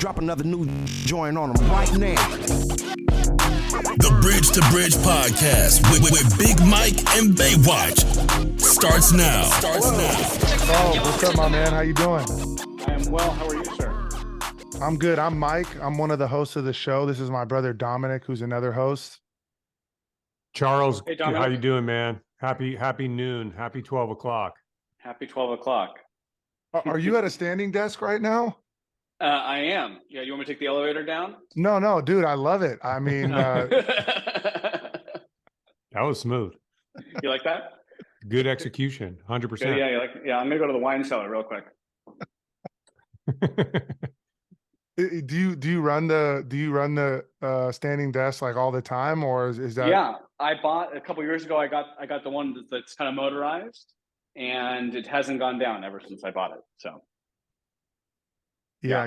Drop another new joint on them right now. The Bridge to Bridge podcast with Big Mike and Baywatch starts now. Oh, what's up, my man? How you doing? I am well. How are you, sir? I'm good. I'm Mike. I'm one of the hosts of the show. This is my brother Dominic, who's another host. Charles, Hey, Dominic. how you doing, man? Happy noon. Happy 12 o'clock. Happy 12 o'clock. Are you at a standing desk right now? I am. Yeah, you want me to take the elevator down? No, dude, I love it. I mean, That was smooth. You like that? Good execution. 100%. Yeah, I'm gonna go to the wine cellar real quick. do you run the standing desk like all the time, or is that? Yeah, I bought a couple years ago. I got the one that's kind of motorized, and it hasn't gone down ever since I bought it. So Yeah,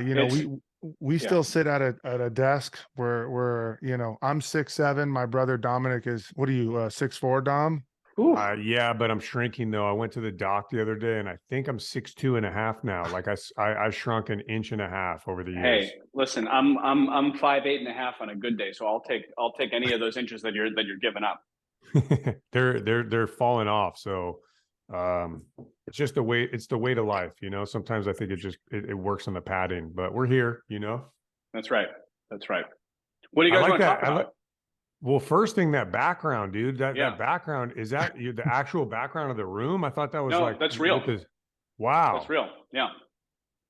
we yeah. still sit at a desk where I'm 6'7". My brother Dominic is, what are you, 6'4", Dom? Yeah, but I'm shrinking though. I went to the doc the other day and I think I'm 6'2.5" now. Like I shrunk an inch and a half over the years. Hey, listen, I'm 5'8.5" on a good day, so I'll take any of those inches that you're giving up. They're falling off. So it's just the way, it's the way to life, Sometimes I think it works on the padding, but we're here, That's right. What do you guys want to talk about? Well, first thing, that background, dude, that background, is that the actual background of the room? I thought that was that's real. Wow. That's real. Yeah.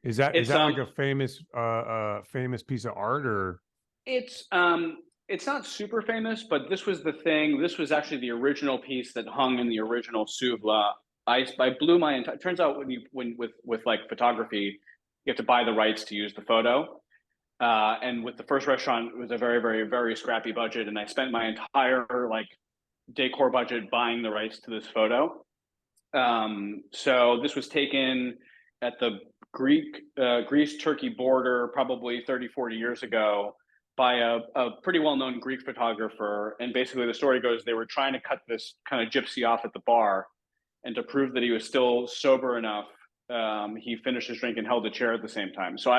Is that like a famous piece of art, or? It's not super famous, but this was the thing. This was actually the original piece that hung in the original Souvla. I blew my entire. Turns out when with like photography, you have to buy the rights to use the photo. And with the first restaurant, it was a very, very, very scrappy budget, and I spent my entire decor budget buying the rights to this photo. So this was taken at the Greece-Turkey border probably 30, 40 years ago by a pretty well-known Greek photographer. And basically the story goes, they were trying to cut this kind of gypsy off at the bar, and to prove that he was still sober enough, he finished his drink and held a chair at the same time. So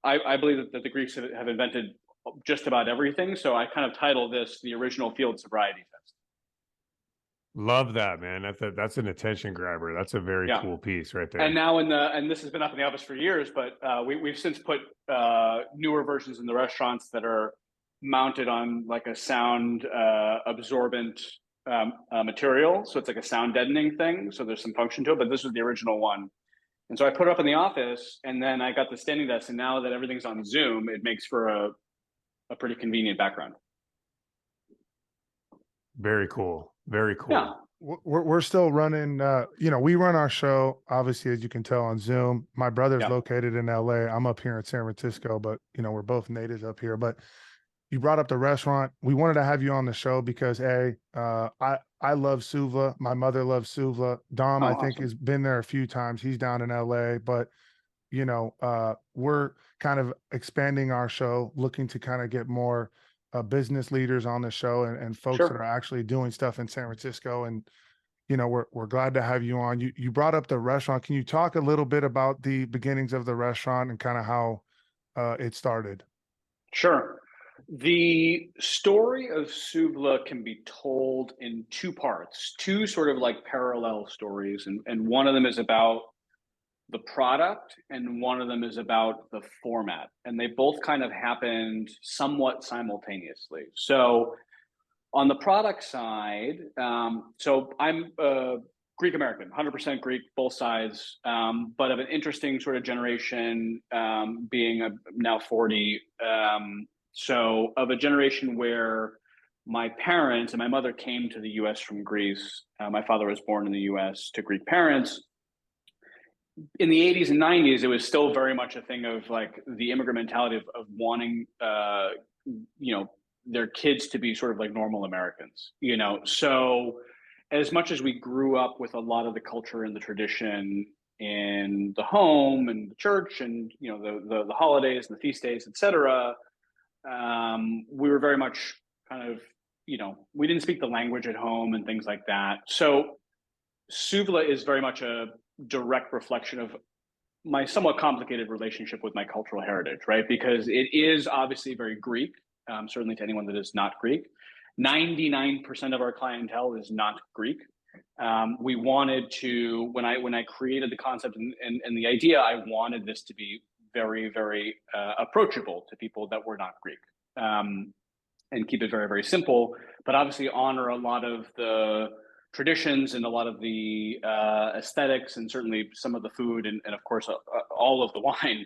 I believe that the Greeks have invented just about everything. So I kind of title this the original field sobriety test. Love that, man. That's an attention grabber. That's a very cool piece right there. And now and this has been up in the office for years, but we've since put newer versions in the restaurants that are mounted on like a sound absorbent material. So it's like a sound deadening thing. So there's some function to it, but this was the original one. And so I put it up in the office, and then I got the standing desk. And now that everything's on Zoom, it makes for a pretty convenient background. Very cool. Very cool. Yeah. We're still running, we run our show, obviously, as you can tell, on Zoom. My brother's located in LA. I'm up here in San Francisco, but, we're both natives up here. But you brought up the restaurant. We wanted to have you on the show because, I love Souvla. My mother loves Souvla. Dom, I think, has been there a few times. He's down in LA, but, we're kind of expanding our show, looking to kind of get more business leaders on the show and folks that are actually doing stuff in San Francisco. And, we're glad to have you on. You brought up the restaurant. Can you talk a little bit about the beginnings of the restaurant and kind of how it started? Sure. The story of Souvla can be told in two parts, two sort of like parallel stories. And one of them is about the product, and one of them is about the format. And they both kind of happened somewhat simultaneously. So on the product side, so I'm Greek American, 100% Greek, both sides, but of an interesting sort of generation, being now 40. So of a generation where my parents and my mother came to the U.S. from Greece. My father was born in the U.S. to Greek parents. In the 80s and 90s, it was still very much a thing of like the immigrant mentality of wanting, their kids to be sort of like normal Americans, So as much as we grew up with a lot of the culture and the tradition in the home and the church and, the holidays and the feast days, et cetera, we were very much kind of, we didn't speak the language at home and things like that. So Souvla is very much a direct reflection of my somewhat complicated relationship with my cultural heritage, right? Because it is obviously very Greek, certainly to anyone that is not Greek. 99% of our clientele is not Greek. We wanted to, when I created the concept and the idea, I wanted this to be very, very approachable to people that were not Greek, and keep it very, very simple, but obviously honor a lot of the traditions and a lot of the aesthetics, and certainly some of the food, and of course all of the wine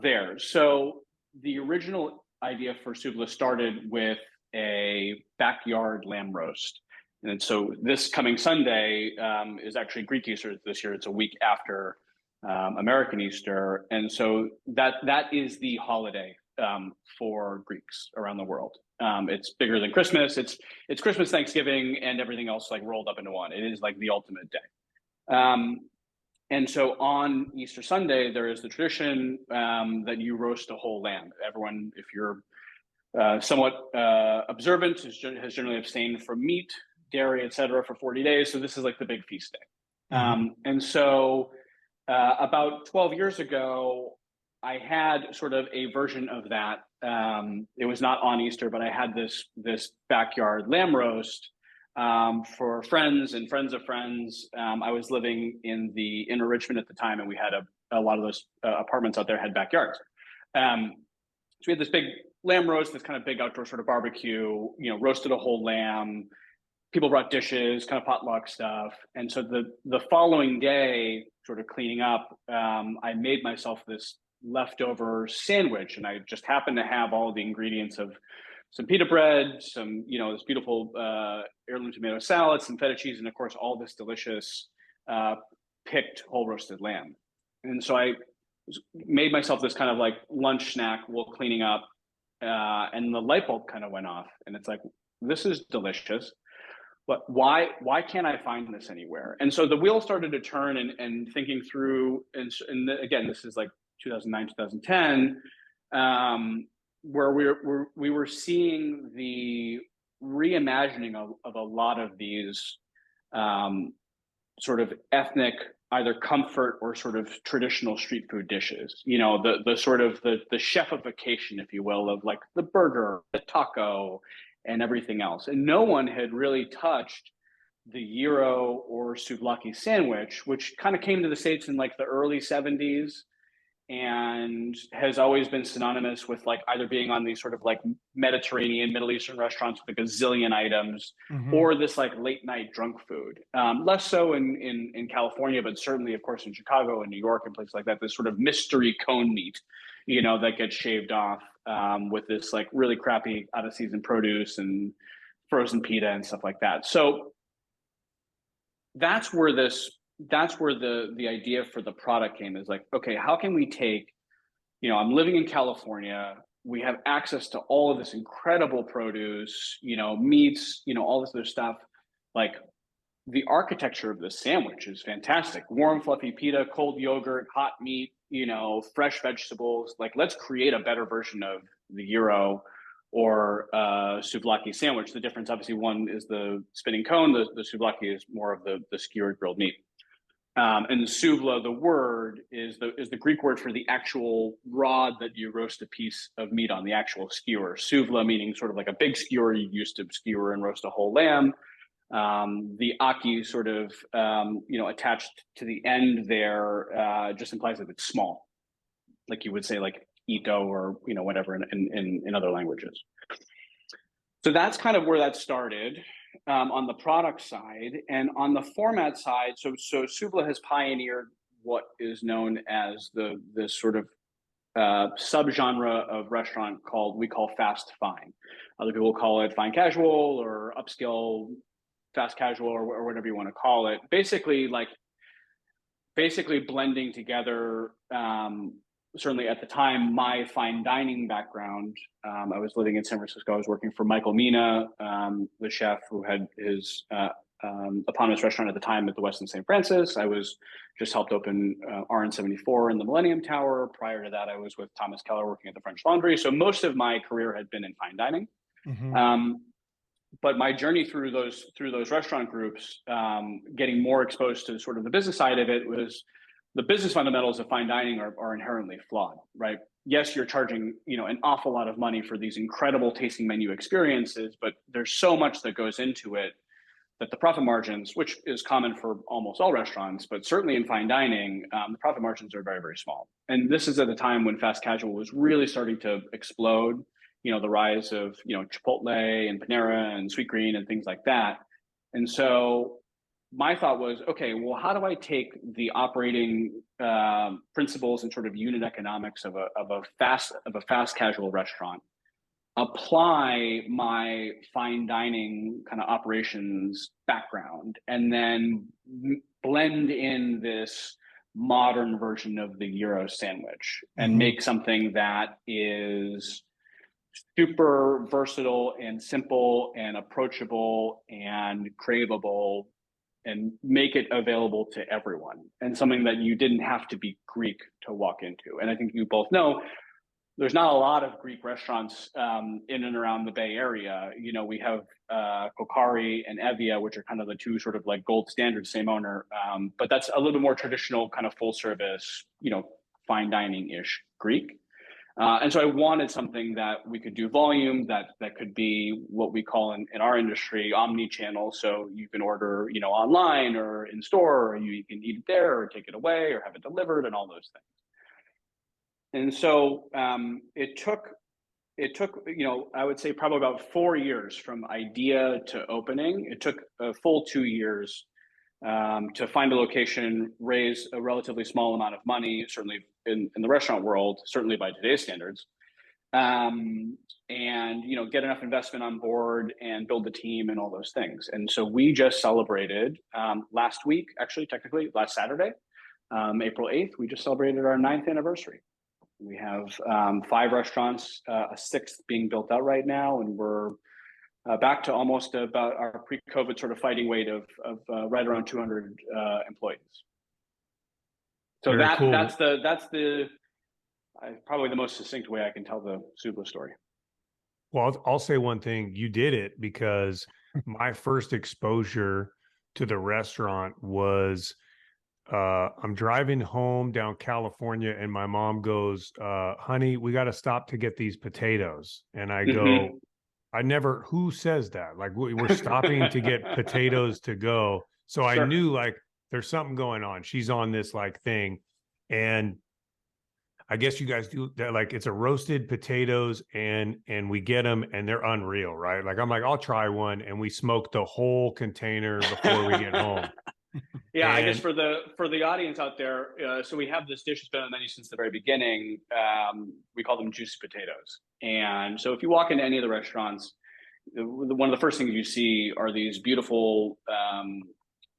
there. So the original idea for Souvla started with a backyard lamb roast. And so this coming Sunday is actually Greek Easter this year. It's a week after American Easter. And so that is the holiday for Greeks around the world. It's bigger than Christmas. It's Christmas, Thanksgiving, and everything else like rolled up into one. It is like the ultimate day. And so on Easter Sunday, there is the tradition that you roast a whole lamb. Everyone, if you're somewhat observant, has generally abstained from meat, dairy, etc., for 40 days. So this is like the big feast day. And so about 12 years ago, I had sort of a version of that. It was not on Easter, but I had this backyard lamb roast for friends and friends of friends. I was living in Richmond at the time, and we had a lot of those apartments out there had backyards. So we had this big lamb roast, this kind of big outdoor sort of barbecue, roasted a whole lamb. People brought dishes, kind of potluck stuff. And so the following day, sort of cleaning up, I made myself this leftover sandwich, and I just happened to have all the ingredients of some pita bread, some, this beautiful heirloom tomato salad, some feta cheese, and of course, all this delicious picked whole roasted lamb. And so I made myself this kind of like lunch snack while cleaning up, and the light bulb kind of went off, and it's like, this is delicious, but why can't I find this anywhere? And so the wheel started to turn, and thinking through, and again, this is like 2009, 2010, where we were seeing the reimagining of a lot of these sort of ethnic, either comfort or sort of traditional street food dishes. The sort of the chefification, if you will, of like the burger, the taco, and everything else. And no one had really touched the gyro or souvlaki sandwich, which kind of came to the States in like the early 70s, and has always been synonymous with like either being on these sort of like Mediterranean, Middle Eastern restaurants with like a gazillion items, or this like late night drunk food. Less so in California, but certainly, of course, in Chicago and New York and places like that, this sort of mystery cone meat, that gets shaved off with this like really crappy out of season produce and frozen pita and stuff like that. So that's where the idea for the product came, is like, okay, how can we take, I'm living in California, we have access to all of this incredible produce, meats, all this other stuff. Like, the architecture of this sandwich is fantastic. Warm, fluffy pita, cold yogurt, hot meat, fresh vegetables. Like, let's create a better version of the gyro or souvlaki sandwich. The difference, obviously, one is the spinning cone. The souvlaki is more of the skewered grilled meat. And souvla, the word, is the Greek word for the actual rod that you roast a piece of meat on, the actual skewer. Souvla meaning sort of like a big skewer you used to skewer and roast a whole lamb. The aki sort of, attached to the end there just implies that it's small, like you would say like ito or, whatever in other languages. So that's kind of where that started. On the product side, and on the format side, so Souvla has pioneered what is known as this sort of subgenre of restaurant we call fast fine. Other people call it fine casual or upscale fast casual or whatever you want to call it. Basically blending together. Certainly at the time, my fine dining background, I was living in San Francisco. I was working for Michael Mina, the chef who had his eponymous restaurant at the time at the Westin St. Francis. I was just helped open RN74 in the Millennium Tower. Prior to that, I was with Thomas Keller working at the French Laundry. So most of my career had been in fine dining. But my journey through those restaurant groups, getting more exposed to sort of the business side of it, was the business fundamentals of fine dining are inherently flawed, right? Yes, you're charging, an awful lot of money for these incredible tasting menu experiences, but there's so much that goes into it that the profit margins, which is common for almost all restaurants, but certainly in fine dining, the profit margins are very, very small. And this is at the time when fast casual was really starting to explode, the rise of, Chipotle and Panera and Sweetgreen and things like that. And so my thought was, okay, well, how do I take the operating principles and sort of unit economics of a fast casual restaurant, apply my fine dining kind of operations background, and then blend in this modern version of the gyro sandwich and make something that is super versatile and simple and approachable and craveable, and make it available to everyone, and something that you didn't have to be Greek to walk into. And I think you both know there's not a lot of Greek restaurants in and around the Bay Area. We have Kokari and Evia, which are kind of the two sort of like gold standard, same owner, but that's a little bit more traditional, kind of full service, fine dining-ish Greek. And so I wanted something that we could do volume, that could be what we call in our industry omni-channel. So you can order, online or in store, or you can eat it there or take it away or have it delivered and all those things. And so it took, I would say probably about 4 years from idea to opening. It took a full 2 years to find a location, raise a relatively small amount of money, certainly in the restaurant world, certainly by today's standards, and get enough investment on board and build the team and all those things. And so we just celebrated last week, actually, technically last Saturday, April 8th, we just celebrated our 9th anniversary. We have 5 restaurants, a 6th being built out right now, and we're back to almost about our pre-COVID sort of fighting weight of right around 200 employees. So Very cool. that's the probably the most succinct way I can tell the Souvla story. Well, I'll say one thing. You did it because my first exposure to the restaurant was I'm driving home down California, and my mom goes, honey, we got to stop to get these potatoes. And I go, who says that? Like, we're stopping to get potatoes to go. So I knew like there's something going on. She's on this like thing. And I guess you guys do that. Like, it's a roasted potatoes, and we get them and they're unreal, right? Like, I'm like, I'll try one. And we smoke the whole container before we get home. Yeah, I guess for the audience out there, so we have this dish that's been on the menu since the very beginning. We call them juicy potatoes. And so if you walk into any of the restaurants, one of the first things you see are these beautiful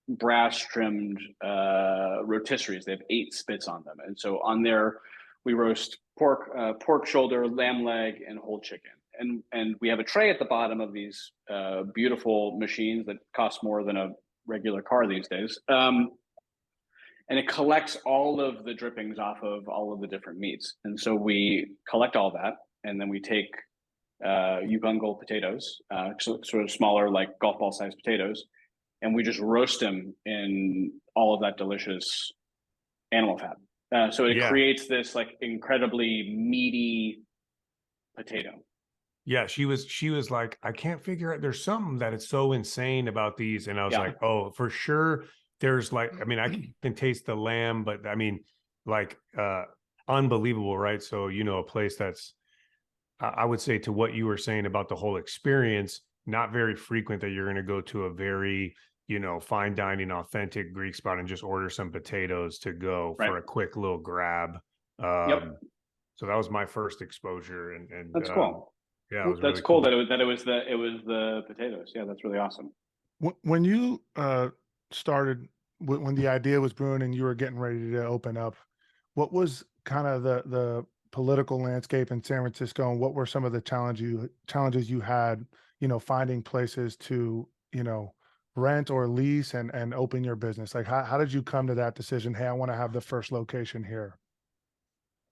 brass trimmed rotisseries. They have 8 spits on them. And so on there, we roast pork shoulder, lamb leg, and whole chicken. And we have a tray at the bottom of these beautiful machines that cost more than a regular car these days. And it collects all of the drippings off of all of the different meats. And so we collect all that, and then we take Ugungle potatoes, sort of smaller, like golf ball sized potatoes, and we just roast them in all of that delicious animal fat. So it creates this like incredibly meaty potato. Yeah, she was like, I can't figure out, there's something that it's so insane about these. And I was like, oh, for sure. There's like, I mean, I can taste the lamb, but I mean, like, unbelievable, right? So, a place that's, I would say, to what you were saying about the whole experience, not very frequent that you're going to go to a very, fine dining, authentic Greek spot and just order some potatoes to go for a quick little grab. So that was my first exposure, and that's cool. Yeah, that's really cool that it was the potatoes. Yeah, that's really awesome. When you started, when the idea was brewing and you were getting ready to open up, what was kind of the political landscape in San Francisco, and what were some of the challenges you had, finding places to, rent or lease and open your business? Like, how did you come to that decision? Hey, I want to have the first location here.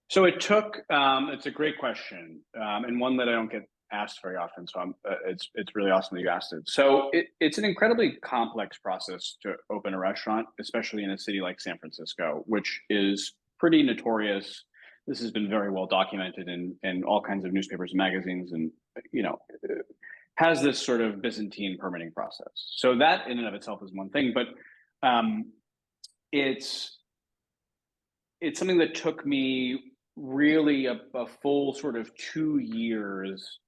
So it took, it's a great question, and one that I don't get asked very often. So it's really awesome that you asked it. So it's an incredibly complex process to open a restaurant, especially in a city like San Francisco, which is pretty notorious. This has been very well documented in all kinds of newspapers and magazines, and has this sort of Byzantine permitting process. So that in and of itself is one thing, but it's something that took me really a full sort of 2 years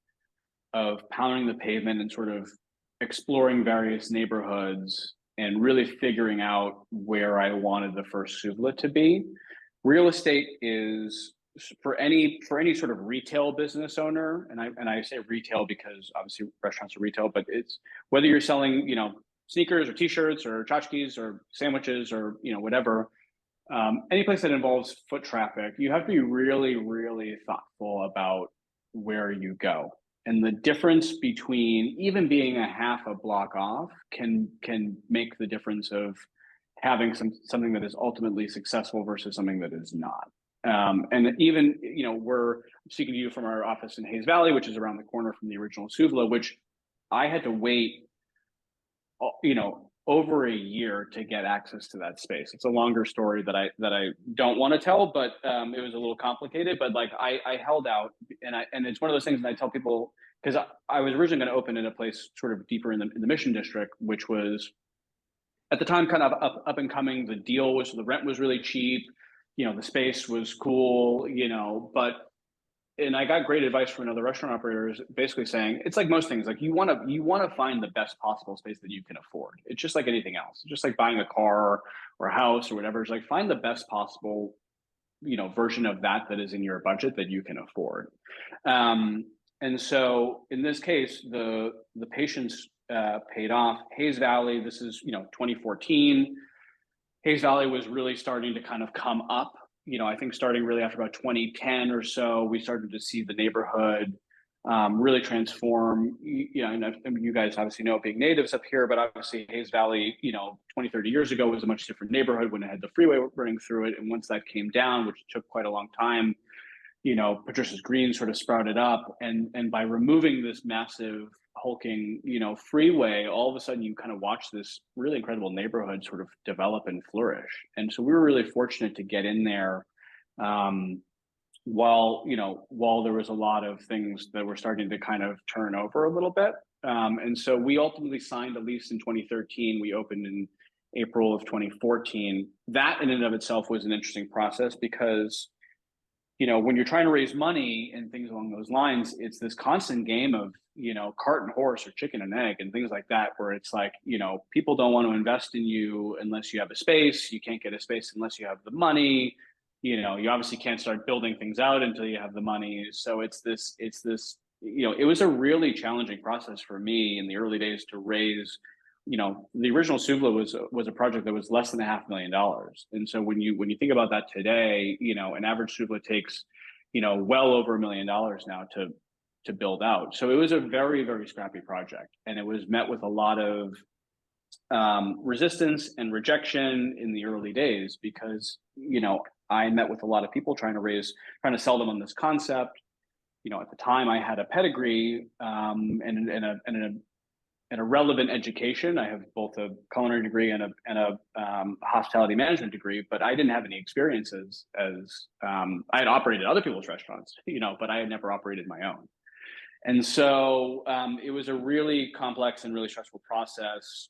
of pounding the pavement and sort of exploring various neighborhoods and really figuring out where I wanted the first Souvla to be. Real estate is for any sort of retail business owner, and I say retail because obviously restaurants are retail, but it's whether you're selling, sneakers or t-shirts or tchotchkes or sandwiches or, whatever, any place that involves foot traffic, you have to be really, really thoughtful about where you go. And the difference between even being a half a block off can make the difference of having something that is ultimately successful versus something that is not. And even, we're speaking to you from our office in Hayes Valley, which is around the corner from the original Souvla, which I had to wait, over a year to get access to that space. It's a longer story that I don't want to tell, but it was a little complicated. But like I held out, and it's one of those things that I tell people, because I was originally going to open in a place sort of deeper in the Mission District, which was at the time kind of up and coming. The rent was really cheap, the space was cool, and I got great advice from another restaurant operators basically saying, it's like most things, like you want to find the best possible space that you can afford. It's just like anything else. It's just like buying a car or a house or whatever. It's like find the best possible, version of that is in your budget that you can afford. And so in this case, the patience paid off. Hayes Valley, this is, 2014. Hayes Valley was really starting to kind of come up. I think starting really after about 2010 or so, we started to see the neighborhood really transform. And you guys obviously know, being natives up here, but obviously Hayes Valley, 20, 30 years ago was a much different neighborhood when it had the freeway running through it. And once that came down, which took quite a long time, Patricia's Green sort of sprouted up. And by removing this massive hulking, freeway, all of a sudden you kind of watch this really incredible neighborhood sort of develop and flourish. And so we were really fortunate to get in there while there was a lot of things that were starting to kind of turn over a little bit. And so we ultimately signed a lease in 2013. We opened in April of 2014. That in and of itself was an interesting process because when you're trying to raise money and things along those lines, it's this constant game of, cart and horse or chicken and egg and things like that, where it's like, people don't want to invest in you unless you have a space. You can't get a space unless you have the money. You obviously can't start building things out until you have the money. So it's this, it was a really challenging process for me in the early days to raise. The original Souvla was a project that was less than $500,000. And so when you think about that today, an average Souvla takes, well over $1 million now to build out. So it was a very, very scrappy project, and it was met with a lot of resistance and rejection in the early days because, I met with a lot of people trying to sell them on this concept. At the time I had a pedigree and a relevant education. I have both a culinary degree and a hospitality management degree, but I didn't have any experiences as I had operated other people's restaurants, but I had never operated my own. And so it was a really complex and really stressful process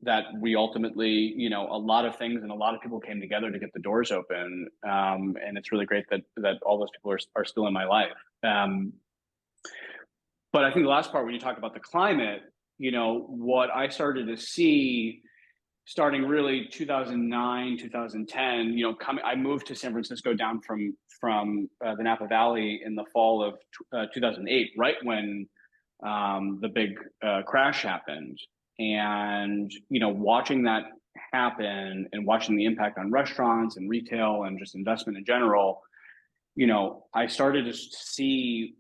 that we ultimately, a lot of things and a lot of people came together to get the doors open. And it's really great that all those people are still in my life. But I think the last part, when you talk about the climate, what I started to see starting really 2009, 2010, I moved to San Francisco down from the Napa Valley in the fall of 2008, right when the big crash happened. And, watching that happen and watching the impact on restaurants and retail and just investment in general, I started to see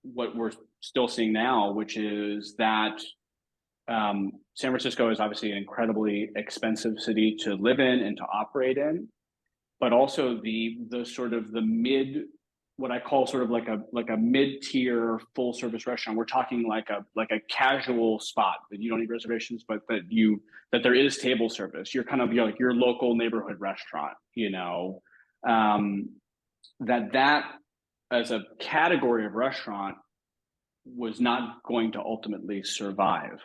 what we're still seeing now, which is that San Francisco is obviously an incredibly expensive city to live in and to operate in, but also the sort of the what I call sort of like a mid-tier full service restaurant. We're talking like a casual spot that you don't need reservations, but that there is table service. You're kind of like your local neighborhood restaurant, that as a category of restaurant was not going to ultimately survive.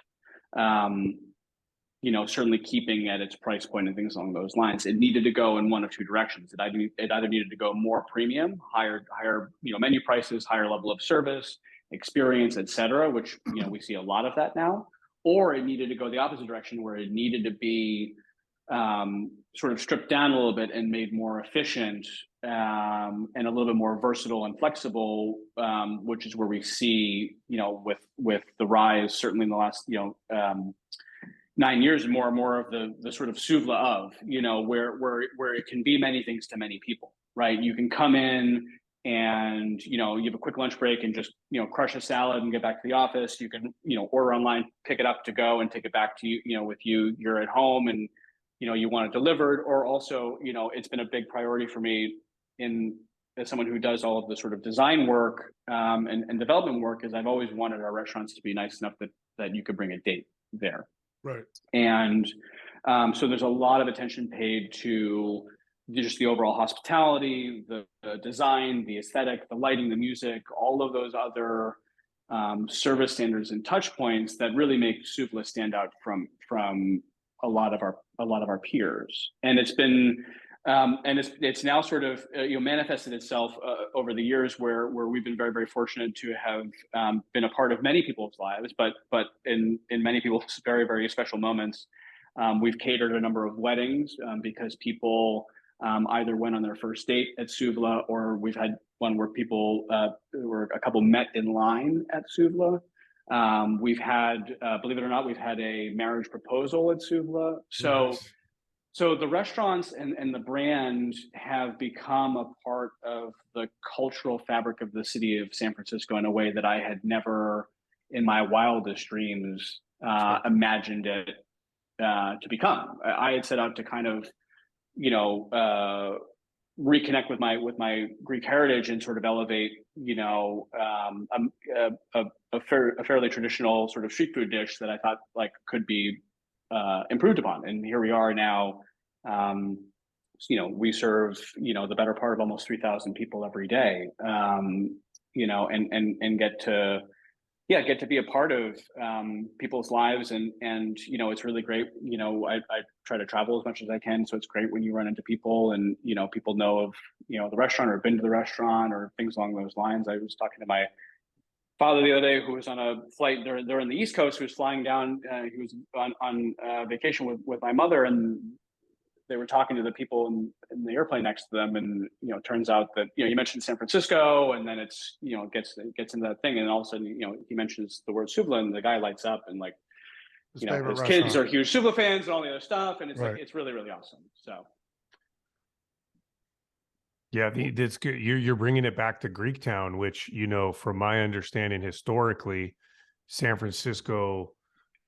Certainly keeping at its price point and things along those lines. It needed to go in one of two directions. It either needed to go more premium, higher menu prices, higher level of service, experience, et cetera, which we see a lot of that now, or it needed to go the opposite direction, where it needed to be sort of stripped down a little bit and made more efficient, and a little bit more versatile and flexible, which is where we see with the rise, certainly in the last 9 years, more and more of the sort of Souvla of, where it can be many things to many people, right? You can come in and, you have a quick lunch break and just, crush a salad and get back to the office. You can, order online, pick it up to go and take it back to you, with you, you're at home and, you want it delivered. Or also, it's been a big priority for me as someone who does all of the sort of design work, and development work, is I've always wanted our restaurants to be nice enough that you could bring a date there. Right. And so there's a lot of attention paid to just the overall hospitality, the design, the aesthetic, the lighting, the music, all of those other service standards and touch points that really make Souvla stand out from a lot of our peers. And it's been and it's now sort of manifested itself over the years, where we've been very, very fortunate to have been a part of many people's lives, but in many people's very, very special moments, we've catered a number of weddings, because people either went on their first date at Souvla, or we've had one where a couple met in line at Souvla. We've had, believe it or not, we've had a marriage proposal at Souvla. Nice. So the restaurants and the brand have become a part of the cultural fabric of the city of San Francisco in a way that I had never, in my wildest dreams, imagined it to become. I had set out to kind of, reconnect with my Greek heritage and sort of elevate, a fairly traditional sort of street food dish that I thought could be improved upon. And here we are now. We serve the better part of almost 3,000 people every day, and get to be a part of people's lives, and it's really great. I try to travel as much as I can, so it's great when you run into people and people know of the restaurant or have been to the restaurant or things along those lines. I was talking to my father the other day, who was on a flight. They're in the East Coast, who was flying down. He was on vacation with my mother, and they were talking to the people in the airplane next to them, and it turns out that you mentioned San Francisco, and then it's gets into that thing, and all of a sudden he mentions the word Souvla, and the guy lights up, and his kids are huge Souvla fans and all the other stuff, and it's it's really, really awesome. So. Yeah, that's good. You're bringing it back to Greektown, which, from my understanding, historically, San Francisco,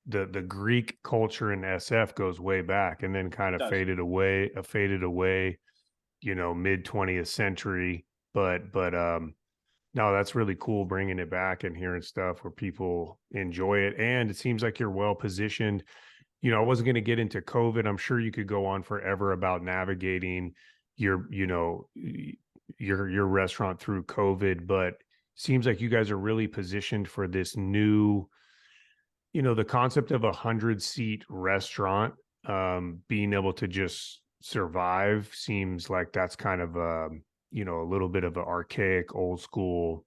the Greek culture in SF goes way back, and then kind of faded away, mid 20th century. But no, that's really cool bringing it back and hearing stuff where people enjoy it, and it seems like you're well positioned. I wasn't going to get into COVID. I'm sure you could go on forever about navigating your restaurant through COVID, but seems like you guys are really positioned for this new, the concept of 100-seat restaurant, being able to just survive seems like that's kind of a little bit of an archaic, old school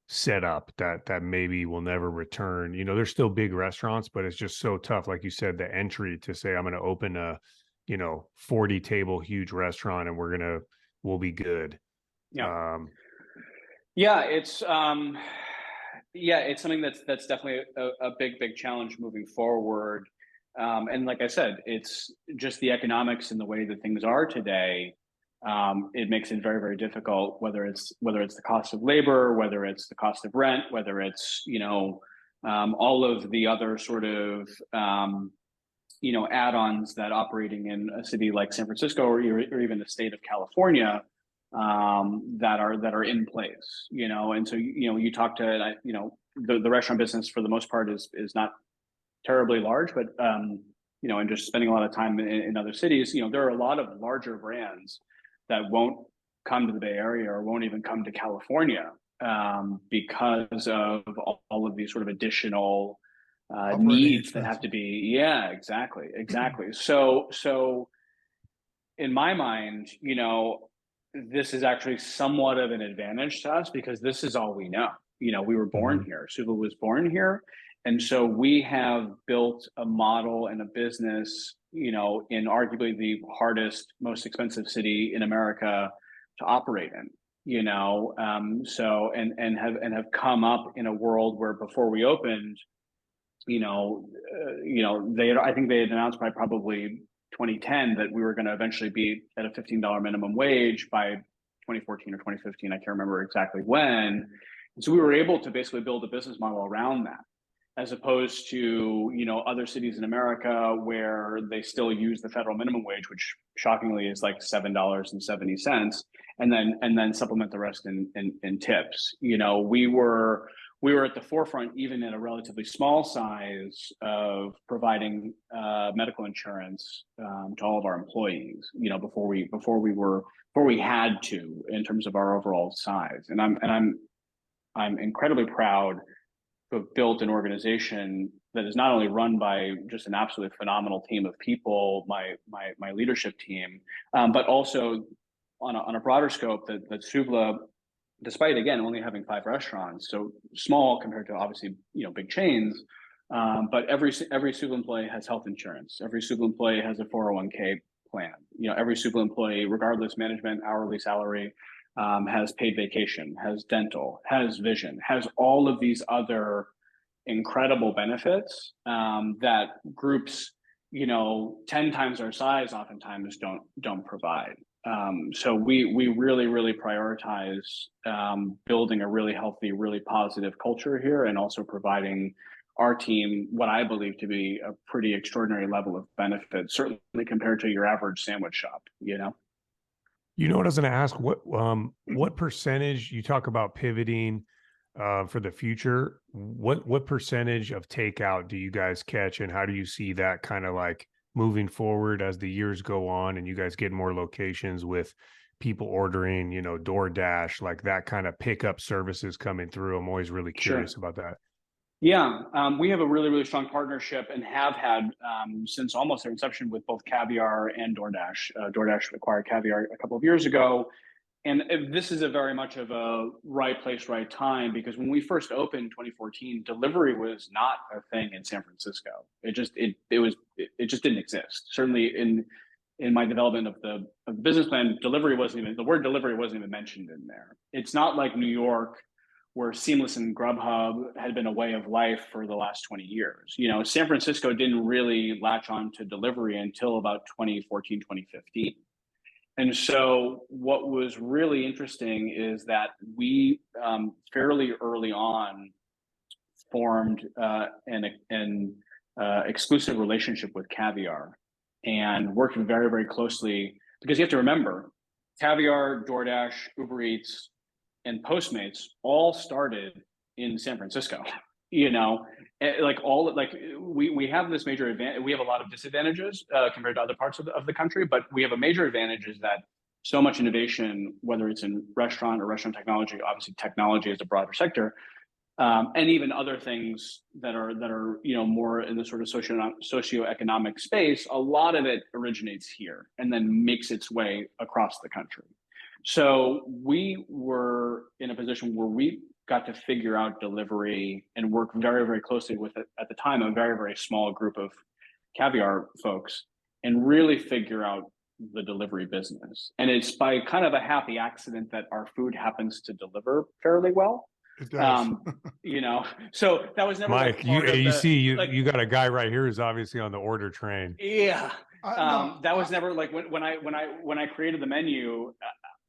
setup that maybe will never return. There's still big restaurants, but it's just so tough. Like you said, the entry to say, I'm going to open a 40 table huge restaurant and we'll be good. It's something that's definitely a big challenge moving forward. And like I said, it's just the economics and the way that things are today. It makes it very, very difficult, whether it's the cost of labor, whether it's the cost of rent, whether it's all of the other sort of add-ons that operating in a city like San Francisco or even the state of California that are in place, and so you talk to the restaurant business for the most part is not terribly large, but and just spending a lot of time in other cities, there are a lot of larger brands that won't come to the Bay Area or won't even come to California because of all of these sort of additional needs that have to be. Yeah, exactly. So in my mind, this is actually somewhat of an advantage to us because this is all we know. We were born here. Souvla was born here. And so we have built a model and a business, in arguably the hardest, most expensive city in America to operate in, so have come up in a world where before we opened, I think they had announced by probably 2010 that we were going to eventually be at a $15 minimum wage by 2014 or 2015. I can't remember exactly when. And so we were able to basically build a business model around that, as opposed to, other cities in America where they still use the federal minimum wage, which shockingly is like $7.70, and then supplement the rest in tips. We were at the forefront, even at a relatively small size, of providing medical insurance to all of our employees. Before we had to, in terms of our overall size. And I'm incredibly proud to have built an organization that is not only run by just an absolutely phenomenal team of people, my leadership team, but also on a broader scope that Souvla, despite again only having 5 restaurants, so small compared to obviously big chains, but every Souvla employee has health insurance. Every Souvla employee has a 401k plan. Every Souvla employee, regardless management, hourly salary, has paid vacation, has dental, has vision, has all of these other incredible benefits that groups 10 times our size oftentimes don't provide. So we really prioritize building a really healthy, really positive culture here, and also providing our team what I believe to be a pretty extraordinary level of benefit, certainly compared to your average sandwich shop. What I was going to ask, what percentage, you talk about pivoting for the future, what percentage of takeout do you guys catch, and how do you see that kind of like moving forward as the years go on and you guys get more locations with people ordering, DoorDash, like that kind of pickup services coming through? I'm always really curious about that. Yeah, we have a really strong partnership and have had since almost their inception with both Caviar and DoorDash. DoorDash acquired Caviar a couple of years ago. And this is a very much of a right place, right time, because when we first opened in 2014, delivery was not a thing in San Francisco. It just didn't exist. Certainly in my development of the business plan, the word delivery wasn't even mentioned in there. It's not like New York, where Seamless and Grubhub had been a way of life for the last 20 years. San Francisco didn't really latch on to delivery until about 2014, 2015. And so what was really interesting is that we fairly early on formed an exclusive relationship with Caviar and worked very, very closely, because you have to remember, Caviar, DoorDash, Uber Eats, and Postmates all started in San Francisco. We have this major advantage. We have a lot of disadvantages compared to other parts of the country, but we have a major advantage is that so much innovation, whether it's in restaurant or restaurant technology, obviously technology is a broader sector, and even other things that are more in the sort of socioeconomic space, a lot of it originates here and then makes its way across the country. So we were in a position where we got to figure out delivery and work very, very closely with, at the time, a very, very small group of Caviar folks, and really figure out the delivery business. And it's by kind of a happy accident that our food happens to deliver fairly well. It does. So that was never Mike, you got a guy right here who's obviously on the order train. Yeah. That was never like when I created the menu,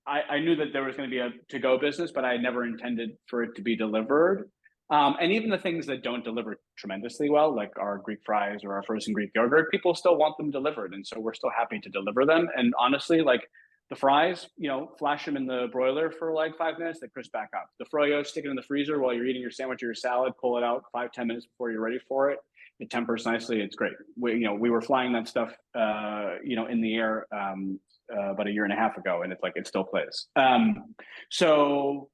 I knew that there was going to be a to-go business, but I never intended for it to be delivered. And even the things that don't deliver tremendously well, like our Greek fries or our frozen Greek yogurt, people still want them delivered. And so we're still happy to deliver them. And honestly, like The fries, flash them in the broiler for like 5 minutes, they crisp back up. The froyo, stick it in the freezer while you're eating your sandwich or your salad, pull it out 5-10 minutes before you're ready for it. It tempers nicely. It's great. We were flying that stuff, in the air about a year and a half ago, and it still plays. So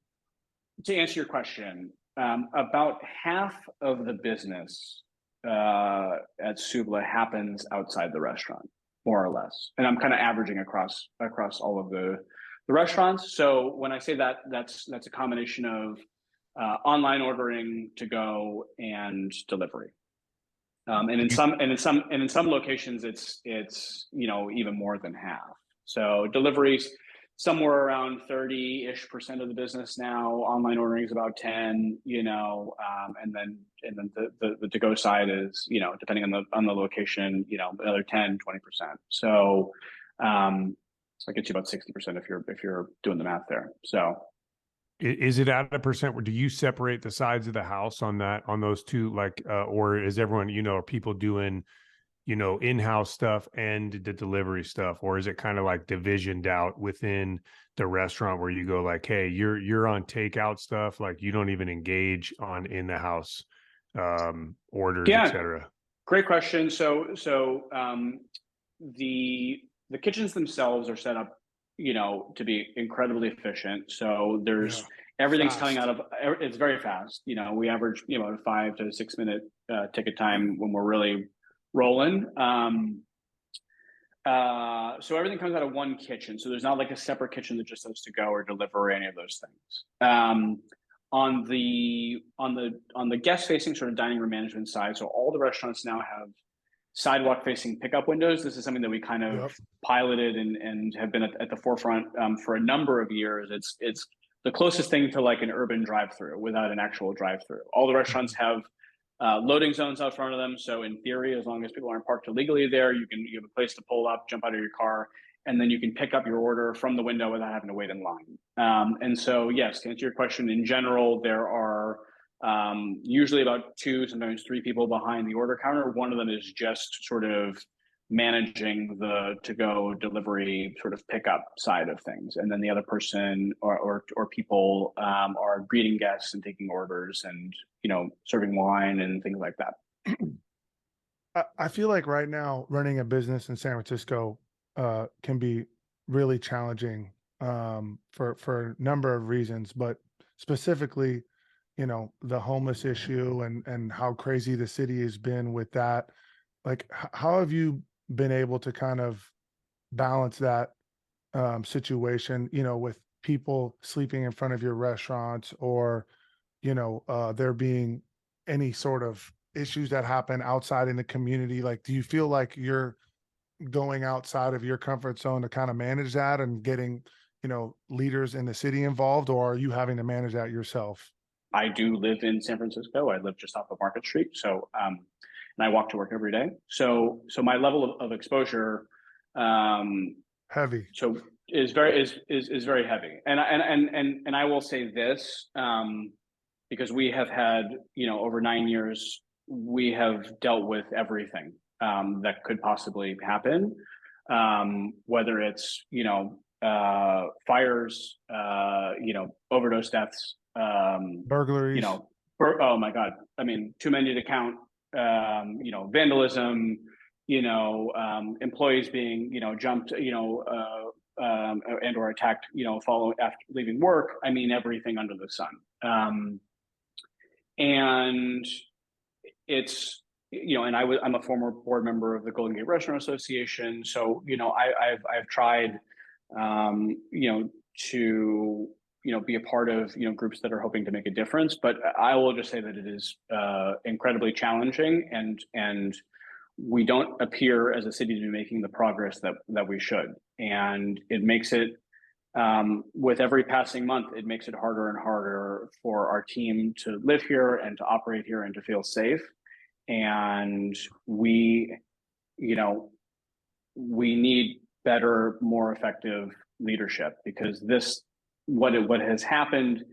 to answer your question, about half of the business at Souvla happens outside the restaurant, more or less. And I'm kind of averaging across all of the restaurants. So when I say that, that's a combination of online ordering, to go, and delivery. And in some locations, it's even more than half. So deliveries somewhere around 30-ish% of the business now. Online ordering is about 10, and then the to go side is, depending on the location, another 10-20%. So it gets you about 60% if you're doing the math there. So is it at a percent where do you separate the sides of the house on those two, or is everyone, are people doing in-house stuff and the delivery stuff, or is it kind of like divisioned out within the restaurant where you go like, hey, you're on takeout stuff, like you don't even engage on in the house orders, etc. Great question. So the kitchens themselves are set up to be incredibly efficient. So there's everything's coming out of, it's very fast. We average a 5 to 6 minute ticket time when we're really rolling. So everything comes out of one kitchen. So there's not like a separate kitchen that just says to go or deliver or any of those things. On the guest facing sort of dining room management side, so all the restaurants now have sidewalk facing pickup windows. This is something that we kind of piloted and have been at the forefront for a number of years. It's the closest thing to like an urban drive-through without an actual drive-through. All the restaurants have loading zones out front of them. So in theory, as long as people aren't parked illegally there, you have a place to pull up, jump out of your car, and then you can pick up your order from the window without having to wait in line. And so, yes, to answer your question, in general, there are usually about 2, sometimes 3 people behind the order counter. One of them is just sort of managing the to-go delivery sort of pickup side of things, and then the other person or people are greeting guests and taking orders and serving wine and things like that. I feel like right now running a business in San Francisco can be really challenging for a number of reasons, but specifically, the homeless issue and how crazy the city has been with that. Like, how have you been able to kind of balance that situation, with people sleeping in front of your restaurants, or, there being any sort of issues that happen outside in the community? Like, do you feel like you're going outside of your comfort zone to kind of manage that and getting, leaders in the city involved, or are you having to manage that yourself? I do live in San Francisco. I live just off of Market Street. So, and I walk to work every day. So my level of exposure, heavy. So is very heavy. And I will say this, because we have had, over 9 years, we have dealt with everything that could possibly happen, whether it's, fires, overdose deaths, burglaries, oh my God. I mean, too many to count, vandalism, employees being, jumped, and or attacked, following after leaving work. I mean, everything under the sun. And it's, and I'm a former board member of the Golden Gate Restaurant Association. So, I've tried, to, be a part of, groups that are hoping to make a difference. But I will just say that it is incredibly challenging, and we don't appear as a city to be making the progress that we should. And it makes it, with every passing month, it makes it harder and harder for our team to live here and to operate here and to feel safe. And we need better, more effective leadership, because what has happened,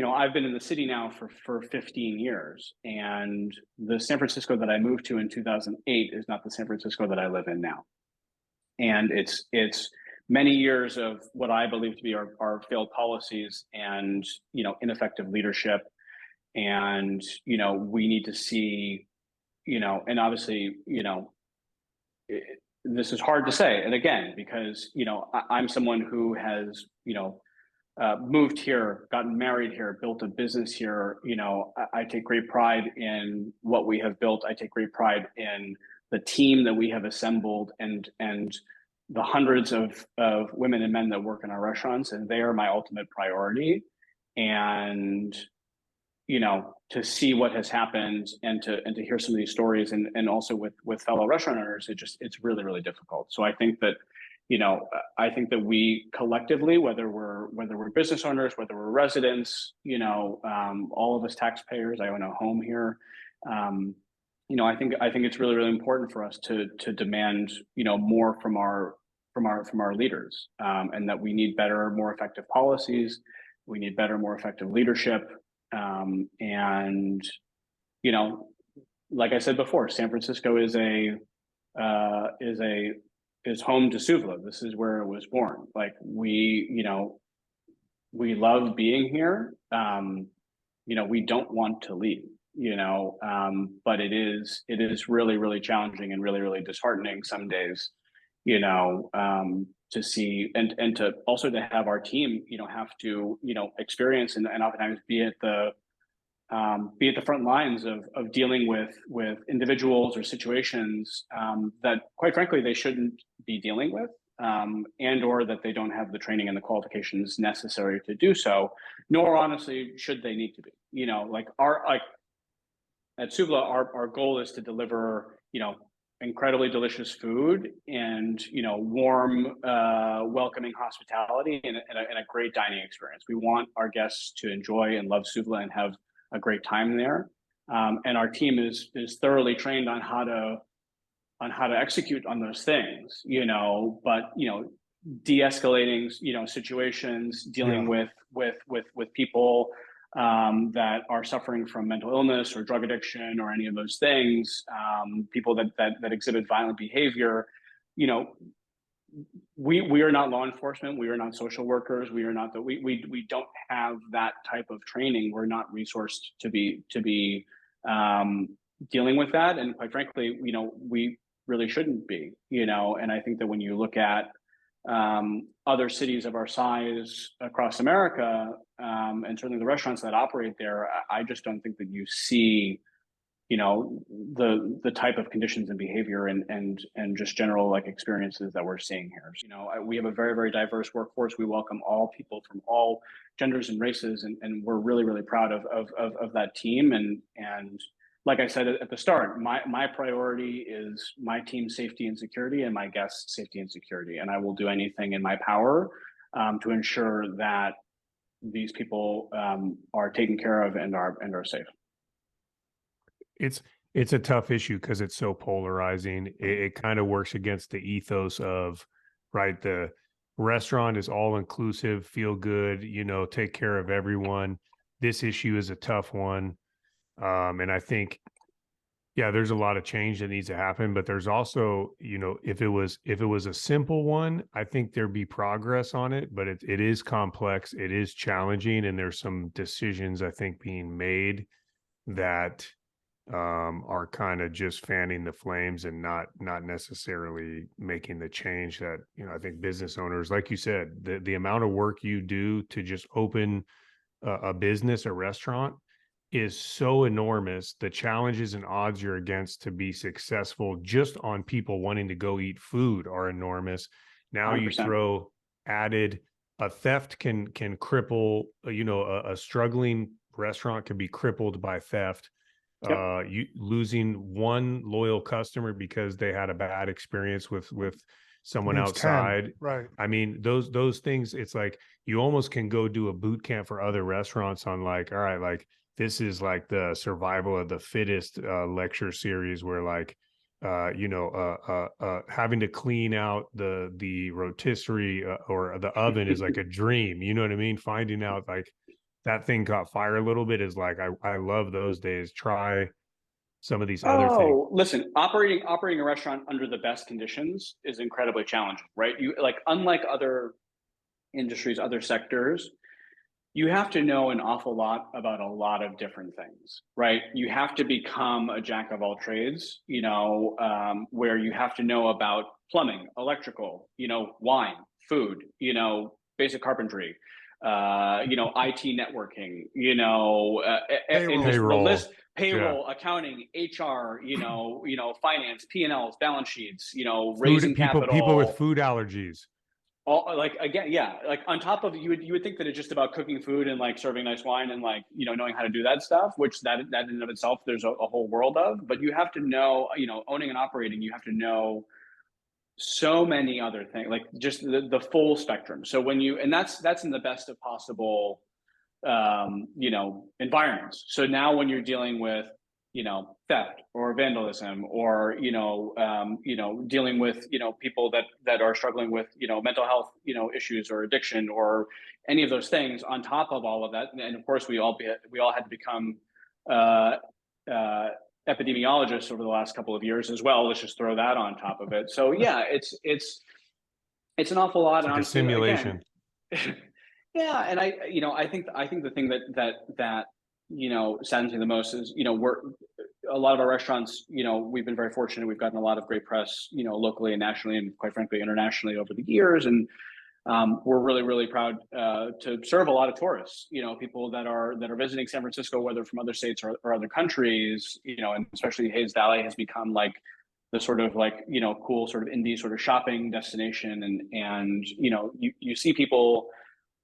I've been in the city now for 15 years, and the San Francisco that I moved to in 2008 is not the San Francisco that I live in now. And it's many years of what I believe to be our failed policies and, ineffective leadership. And, we need to see, and obviously, this is hard to say. And again, because, I'm someone who has, moved here, gotten married here, built a business here. I take great pride in what we have built. I take great pride in the team that we have assembled and the hundreds of women and men that work in our restaurants, and they are my ultimate priority. And to see what has happened and to hear some of these stories and also with fellow restaurant owners, it's really, really difficult. So I think that, we collectively, whether we're business owners, whether we're residents, all of us taxpayers, I own a home here. I think it's really, really important for us to demand, more from our leaders, and that we need better, more effective policies. We need better, more effective leadership. And, like I said before, San Francisco is home to Souvla. This is where it was born. Like we love being here. We don't want to leave, but it is really, really challenging and really, really disheartening some days, to see and to also to have our team, have to, experience and oftentimes be at the front lines of dealing with individuals or situations that, quite frankly, they shouldn't be dealing with, and or that they don't have the training and the qualifications necessary to do so, nor honestly should they need to be. At Souvla, our goal is to deliver, incredibly delicious food and, warm, welcoming hospitality and a great dining experience. We want our guests to enjoy and love Souvla and have a great time there. And our team is thoroughly trained on how to execute on those things, but, de-escalating, situations, dealing with people that are suffering from mental illness or drug addiction or any of those things, people that exhibit violent behavior. We are not law enforcement. We are not social workers. We are not we don't have that type of training. We're not resourced to be dealing with that. And quite frankly, we really shouldn't be, and I think that when you look at other cities of our size across America, and certainly the restaurants that operate there, I just don't think that you see, the type of conditions and behavior and just general experiences that we're seeing here. We have a very, very diverse workforce. We welcome all people from all genders and races, and we're really, really proud of that team. And like I said at the start, my priority is my team's safety and security and my guests' safety and security. And I will do anything in my power to ensure that these people are taken care of and are safe. It's a tough issue because it's so polarizing. It kind of works against the ethos of, right, the restaurant is all inclusive, feel good, take care of everyone. This issue is a tough one. And I think, there's a lot of change that needs to happen, but there's also, if it was a simple one, I think there'd be progress on it, but it is complex, it is challenging, and there's some decisions I think being made that are kind of just fanning the flames and not necessarily making the change that, I think business owners, like you said, the amount of work you do to just open a business, a restaurant, is so enormous. The challenges and odds you're against to be successful just on people wanting to go eat food are enormous. Now 100%. You throw added, a theft can cripple, a struggling restaurant can be crippled by theft. Yep. You losing one loyal customer because they had a bad experience with someone outside. 10, right. I mean, those things, it's like you almost can go do a boot camp for other restaurants on all right, this is like the survival of the fittest lecture series where having to clean out the rotisserie or the oven is like a dream. You know what I mean? Finding out that thing caught fire a little bit is I love those days. Try some of these other things? Oh, listen, operating a restaurant under the best conditions is incredibly challenging, right? You like unlike other industries, other sectors, you have to know an awful lot about a lot of different things, right? You have to become a jack of all trades, where you have to know about plumbing, electrical, wine, food, basic carpentry, IT networking, and just the Payroll. list, Yeah. payroll, accounting, HR, finance, P&Ls, balance sheets, raising Food people with capital. food allergies. All like again, yeah, like on top of you would think that it's just about cooking food and like serving nice wine and like knowing how to do that stuff, which that in and of itself there's a whole world of. But you have to know, owning and operating, you have to know so many other things, like just the full spectrum. So when you and that's in the best of possible environments. So now when you're dealing with theft or vandalism or dealing with people that are struggling with mental health issues or addiction or any of those things on top of all of that, and of course we all had to become epidemiologists over the last couple of years as well. Let's just throw that on top of it. So yeah, it's an awful lot. It's like a simulation. Again, yeah, and I think the thing that saddens me the most is we're a lot of our restaurants, we've been very fortunate. We've gotten a lot of great press, locally and nationally, and quite frankly internationally over the years. And we're really, really proud to serve a lot of tourists, people that are visiting San Francisco, whether from other states or other countries, and especially Hayes Valley has become like the sort of like cool sort of indie sort of shopping destination, and you see people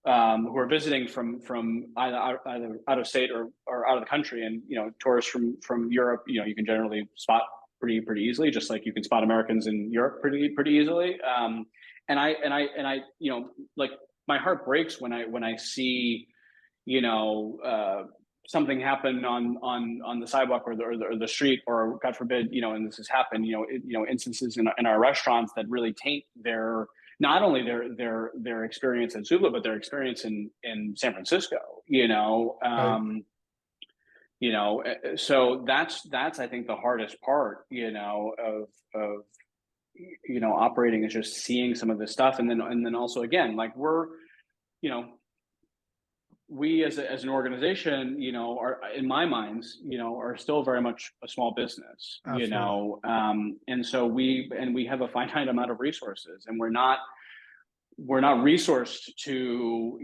who are visiting from either out of state or out of the country, and tourists from Europe, you can generally spot pretty easily, just like you can spot Americans in Europe pretty easily. And I like my heart breaks when I see something happen on the sidewalk or the street, or God forbid, and this has happened, instances in our restaurants that really taint not only their experience at Souvla, but their experience in San Francisco, so that's I think the hardest part, of operating, is just seeing some of this stuff. And then also, again, like we as an organization, are, in my minds, are still very much a small business. Absolutely. And so we have a finite amount of resources, and we're not resourced to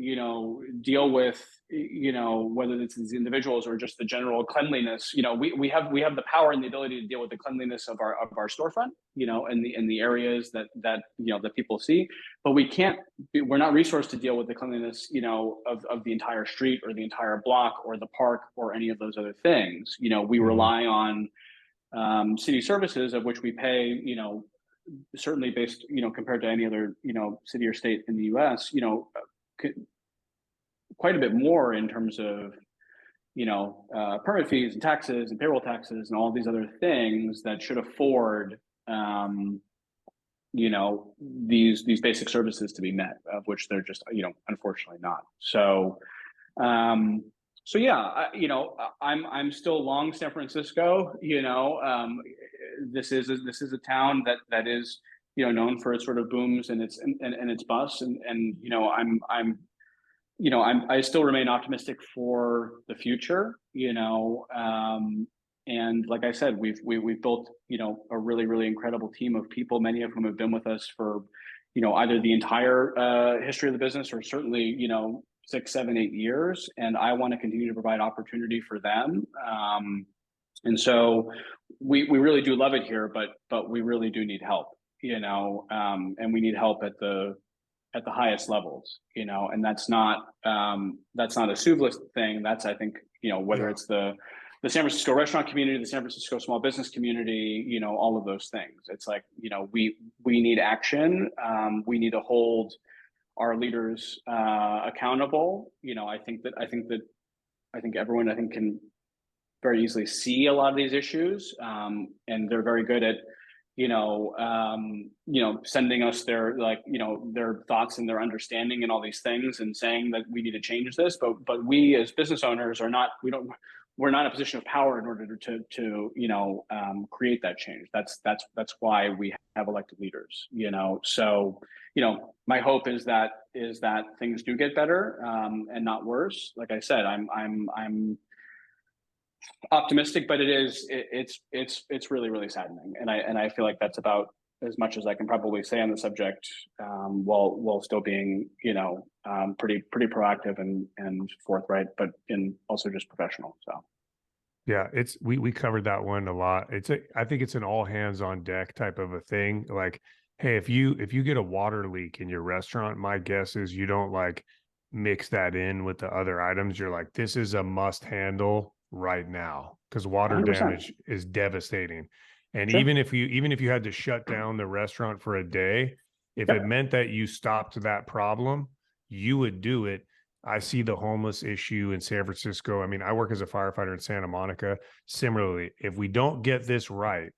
deal with whether it's these individuals or just the general cleanliness. We have the power and the ability to deal with the cleanliness of our storefront, in the areas that people see, but we're not resourced to deal with the cleanliness of the entire street or the entire block or the park or any of those other things. We rely on city services, of which we pay certainly based compared to any other city or state in the US, quite a bit more in terms of permit fees and taxes and payroll taxes and all these other things that should afford these basic services to be met, of which they're just unfortunately not. So yeah, I'm still long San Francisco. This is a town that is known for its sort of booms and its busts, and I still remain optimistic for the future. And like I said, we've built a really, really incredible team of people, many of whom have been with us for either the entire history of the business, or certainly 6, 7, 8 years, and I want to continue to provide opportunity for them. And so we really do love it here, but we really do need help, and we need help at the highest levels, and that's not a Souvla thing. That's, I think, whether it's the San Francisco restaurant community, the San Francisco small business community, all of those things. It's like, we need action. We need to hold our leaders accountable. I think everyone can very easily see a lot of these issues, and they're very good at sending us their their thoughts and their understanding and all these things, and saying that we need to change this. But we as business owners are not. we're not in a position of power in order to create that change. That's why we have elected leaders. So my hope is that things do get better and not worse. Like I said, I'm optimistic, but it's really, really saddening, and I feel like that's about as much as I can probably say on the subject, while still being pretty proactive and forthright, but also just professional. So Yeah, we covered that one a lot. I think it's an all hands on deck type of a thing. Like, hey, if you get a water leak in your restaurant, my guess is you don't like mix that in with the other items. You're like, this is a must handle right now, because water 100%. damage is devastating. And Sure. even if you had to shut down the restaurant for a day, if Yep. it meant that you stopped that problem, you would do it. I see the homeless issue in San Francisco. I mean, I work as a firefighter in Santa Monica. Similarly, if we don't get this right,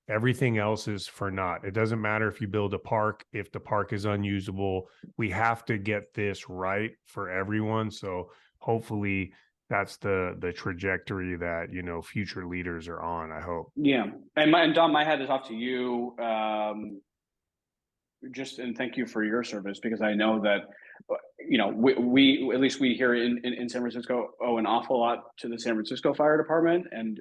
everything else is for naught. It doesn't matter if you build a park, if the park is unusable. We have to get this right for everyone. So hopefully that's the trajectory that, future leaders are on, I hope. Yeah. And Dom, my hat is off to you. And thank you for your service, because I know that, we at least we here in San Francisco owe an awful lot to the San Francisco Fire Department, and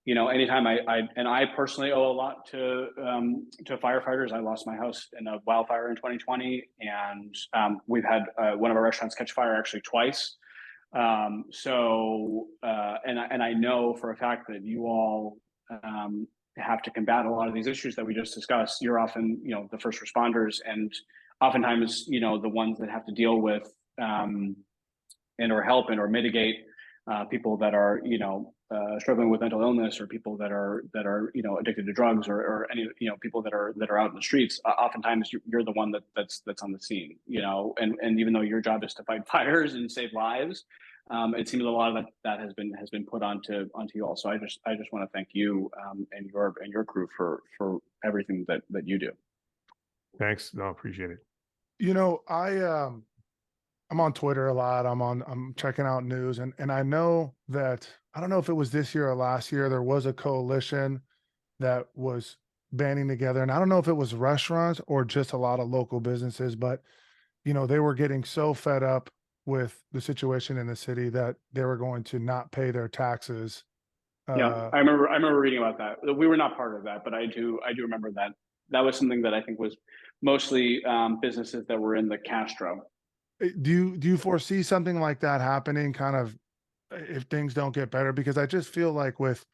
anytime I personally owe a lot to firefighters. I lost my house in a wildfire in 2020, and we've had one of our restaurants catch fire actually twice. And I know for a fact that you all have to combat a lot of these issues that we just discussed. You're often, the first responders, and oftentimes, the ones that have to deal with and or help and or mitigate people that are, struggling with mental illness, or people that are addicted to drugs, or any people that are out in the streets. Oftentimes, you're the one that's on the scene, and even though your job is to fight fires and save lives, it seems a lot of that has been put onto you all. So I just want to thank you and your crew for everything that you do. Thanks. No, appreciate it. I'm on Twitter a lot. I'm checking out news, and I know that, I don't know if it was this year or last year, there was a coalition that was banding together, and I don't know if it was restaurants or just a lot of local businesses, but they were getting so fed up with the situation in the city that they were going to not pay their taxes. Yeah, I remember reading about that. We were not part of that, but I do remember that. That was something that I think was mostly businesses that were in the Castro. Do you foresee something like that happening, kind of, if things don't get better? Because I just feel like with,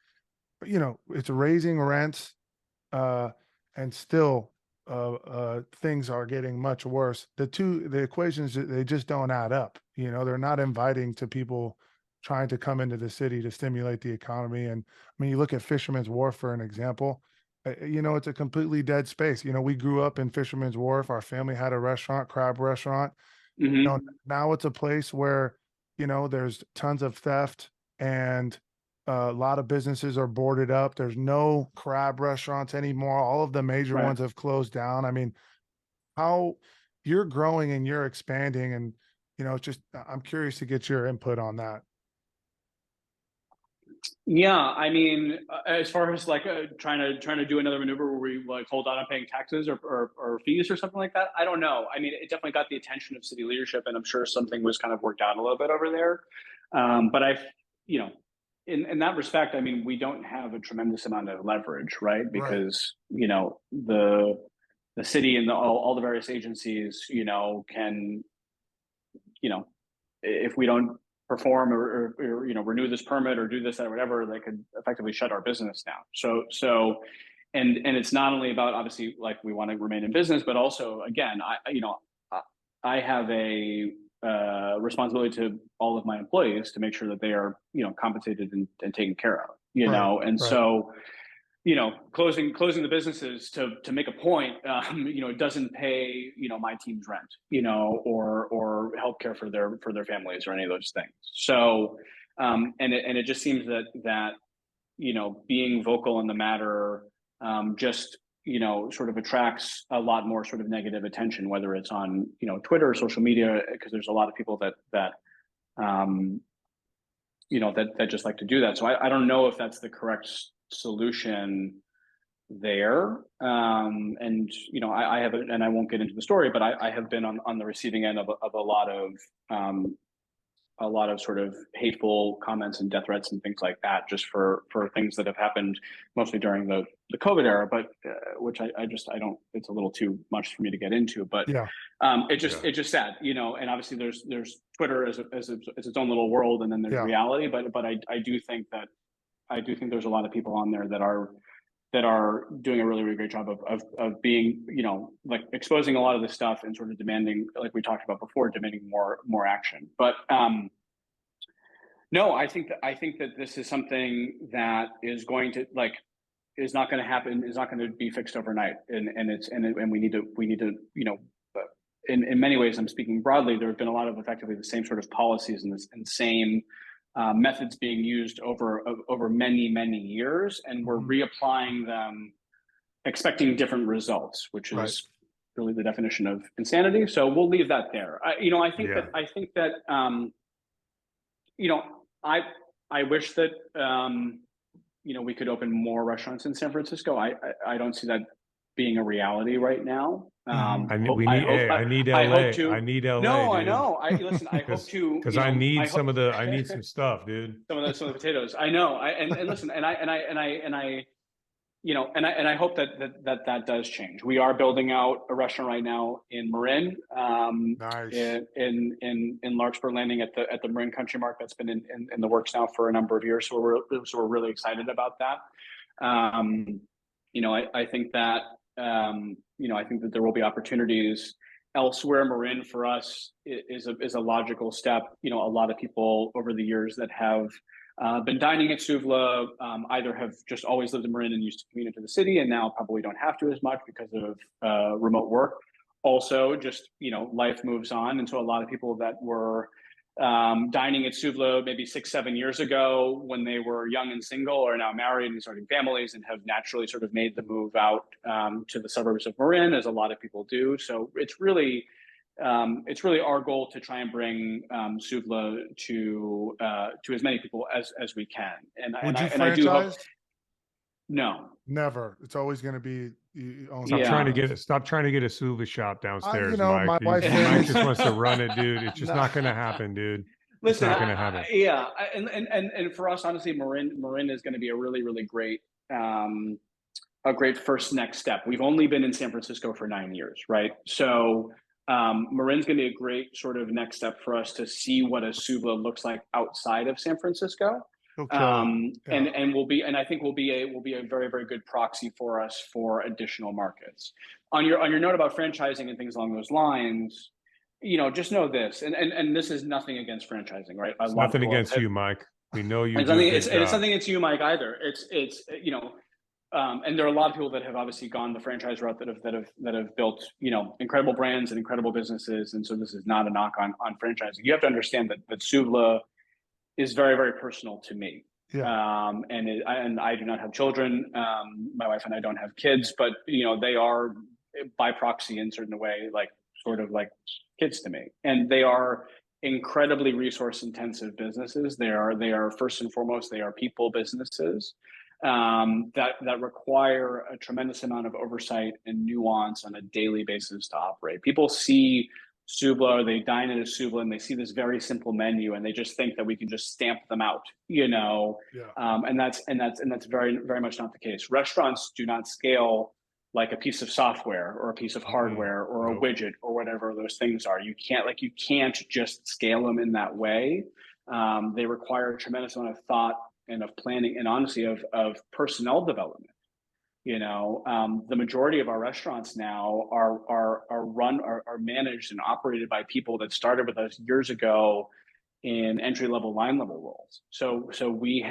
it's raising rents, and still things are getting much worse. The equations, they just don't add up. They're not inviting to people trying to come into the city to stimulate the economy. And I mean, you look at Fisherman's Wharf for an example. It's a completely dead space. We grew up in Fisherman's Wharf. Our family had a restaurant, crab restaurant. Mm-hmm. Now it's a place where, there's tons of theft, and a lot of businesses are boarded up. There's no crab restaurants anymore. All of the major Right. ones have closed down. I mean, how you're growing and you're expanding, and, I'm curious to get your input on that. Yeah, I mean, as far as like trying to do another maneuver where we like hold on paying taxes or fees or something like that, I don't know. I mean, it definitely got the attention of city leadership, and I'm sure something was kind of worked out a little bit over there. But in that respect, I mean, we don't have a tremendous amount of leverage, right? Because the city and all the various agencies, can, if we don't perform or renew this permit or do this or whatever, they could effectively shut our business down. So and it's not only about, obviously, like, we want to remain in business, but also, again, I have a responsibility to all of my employees to make sure that they are compensated and taken care of, and so closing the businesses to make a point, it doesn't pay, my team's rent, or healthcare for their families or any of those things. So, and it just seems that being vocal in the matter, just, sort of attracts a lot more sort of negative attention, whether it's on, Twitter or social media, because there's a lot of people that that just like to do that. So I don't know if that's the correct solution there. I have, and I won't get into the story, but I have been on the receiving end of a lot of sort of hateful comments and death threats and things like that, just for things that have happened mostly during the COVID era, but which I don't, it's a little too much for me to get into, but Yeah. it's just sad, and obviously there's Twitter as its own little world, and then there's reality, but I do think there's a lot of people on there that are doing a really, really great job of being, like exposing a lot of this stuff and sort of demanding, like we talked about before, demanding more action. But no, I think that this is something that is going to is not going to happen, is not going to be fixed overnight, and we need to in many ways, I'm speaking broadly, there have been a lot of effectively the same sort of policies and same methods being used over many, many years, and we're reapplying them, expecting different results, which is really the definition of insanity. So we'll leave that there. I think that I wish that we could open more restaurants in San Francisco. I don't see that being a reality right now. I need LA. I need LA. No, dude. I know. Listen. I hope to, because I need some stuff, dude. Some of the potatoes. I know. And listen. And I hope that does change. We are building out a restaurant right now in Marin, Nice. in Larkspur Landing at the Marin Country Mark. That's been in the works now for a number of years. So we're really excited about that. I think that. I think that there will be opportunities elsewhere. Marin for us is a logical step. A lot of people over the years that have been dining at Souvla either have just always lived in Marin and used to commute into the city, and now probably don't have to as much because of remote work. Also, just life moves on, and so a lot of people that were dining at Souvla maybe 6-7 years ago when they were young and single are now married and starting families and have naturally sort of made the move out to the suburbs of Marin, as a lot of people do. So it's really our goal to try and bring Souvla to as many people as we can. Would you franchise? I do hope. No, never. It's always going to be. Stop trying to get a Souvla shop downstairs, Mike. my wife Mike just wants to run it, dude. It's just not going to happen, dude. Listen, it's not going to happen. And for us, honestly, Marin is going to be a really, really great, a great first next step. We've only been in San Francisco for 9 years, right? So Marin's going to be a great sort of next step for us to see what a Souvla looks like outside of San Francisco. Okay. And I think will be a very, very good proxy for us for additional markets. On your note about franchising and things along those lines, just know this, and this is nothing against franchising, right? It's nothing against you, Mike. We know you. It's nothing against you, Mike, either. It's and there are a lot of people that have obviously gone the franchise route that have built incredible brands and incredible businesses, and so this is not a knock on franchising. You have to understand that Souvla is very, very personal to me. Yeah. And I do not have children. My wife and I don't have kids, but they are by proxy in certain way, sort of like kids to me. And they are incredibly resource intensive businesses. They are first and foremost, they are people businesses that require a tremendous amount of oversight and nuance on a daily basis to operate. People see Souvla, they dine at a Souvla, and they see this very simple menu, and they just think that we can just stamp them out, Yeah. And that's very, very much not the case. Restaurants do not scale like a piece of software or a piece of hardware or a widget or whatever those things are. You can't just scale them in that way. They require a tremendous amount of thought and of planning, and honestly of personnel development. The majority of our restaurants now are managed and operated by people that started with us years ago in entry-level, line-level roles. So we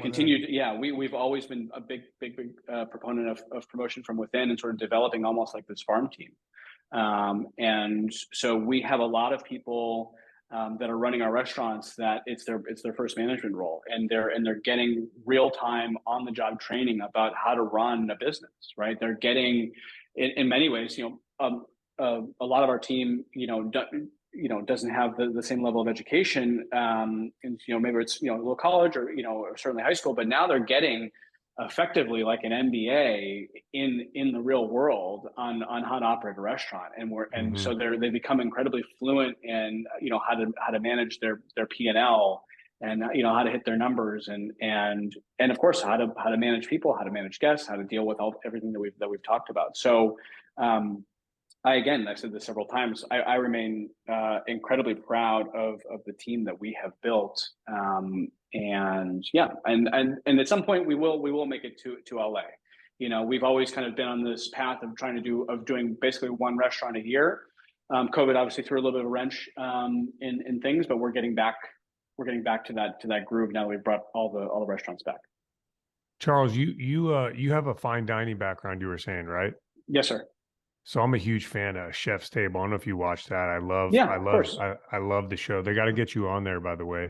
continue to, we've always been a big proponent of promotion from within and sort of developing almost like this farm team. And so we have a lot of people that are running our restaurants that it's their first management role, and they're getting real-time on-the-job training about how to run a business, right? They're getting, in many ways, a lot of our team, doesn't have the same level of education, and maybe it's a little college or or certainly high school, but now they're getting effectively like an MBA in the real world on how to operate a restaurant, and so they become incredibly fluent in how to manage their P&L, and how to hit their numbers, and of course how to manage people, how to manage guests, how to deal with everything that we've talked about. So I've said this several times, I remain incredibly proud of the team that we have built. And at some point we will make it to LA. We've always kind of been on this path of doing basically one restaurant a year. COVID obviously threw a little bit of a wrench in things, but we're getting back to that groove now. We've brought all the restaurants back. Charles, you have a fine dining background, you were saying, right? Yes, sir. So I'm a huge fan of Chef's Table. I don't know if you watch that. I love the show. They got to get you on there, by the way.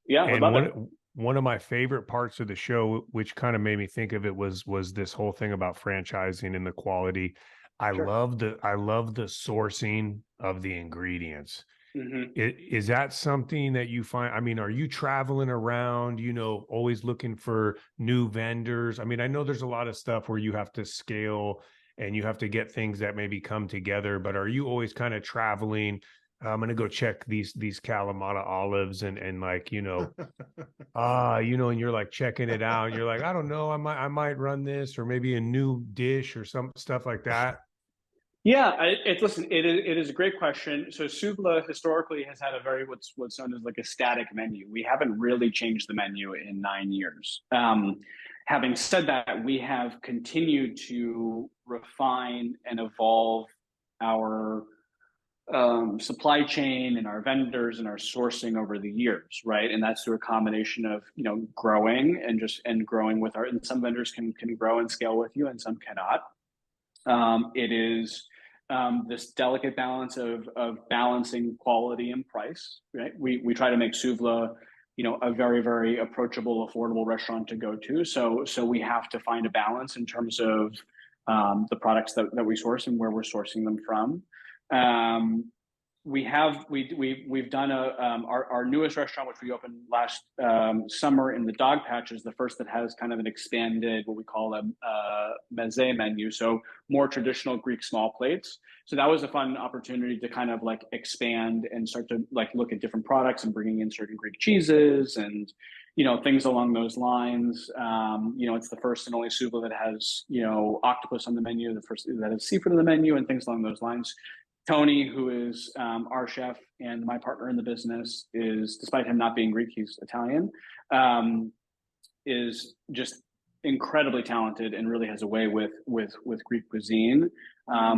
Yeah, and one of my favorite parts of the show, which kind of made me think of it, was this whole thing about franchising and the quality. I love the sourcing of the ingredients. Is that something that you find? I mean, are you traveling around, always looking for new vendors? I mean, I know there's a lot of stuff where you have to scale and you have to get things that maybe come together, but are you always kind of traveling? I'm going to go check these Kalamata olives and like, and you're like checking it out and you're like, I don't know, I might run this, or maybe a new dish or some stuff like that. Yeah, it is a great question. So Souvla historically has had a very what's known as like a static menu. We haven't really changed the menu in 9 years. Having said that, we have continued to refine and evolve our supply chain and our vendors and our sourcing over the years, right? And that's through a combination of growing and growing with and some vendors can grow and scale with you, and some cannot. It is this delicate balance of balancing quality and price, right? We try to make Souvla a very, very approachable, affordable restaurant to go to. So we have to find a balance in terms of the products that we source and where we're sourcing them from. We've done our newest restaurant, which we opened last summer in the Dog Patch, is the first that has kind of an expanded, what we call a meze menu, so more traditional Greek small plates. So that was a fun opportunity to kind of like expand and start to like look at different products and bringing in certain Greek cheeses and things along those lines. It's the first and only Souvla that has octopus on the menu, the first that has seafood on the menu, and things along those lines. Tony, who is our chef and my partner in the business, is, despite him not being Greek, he's Italian, is just incredibly talented and really has a way with Greek cuisine.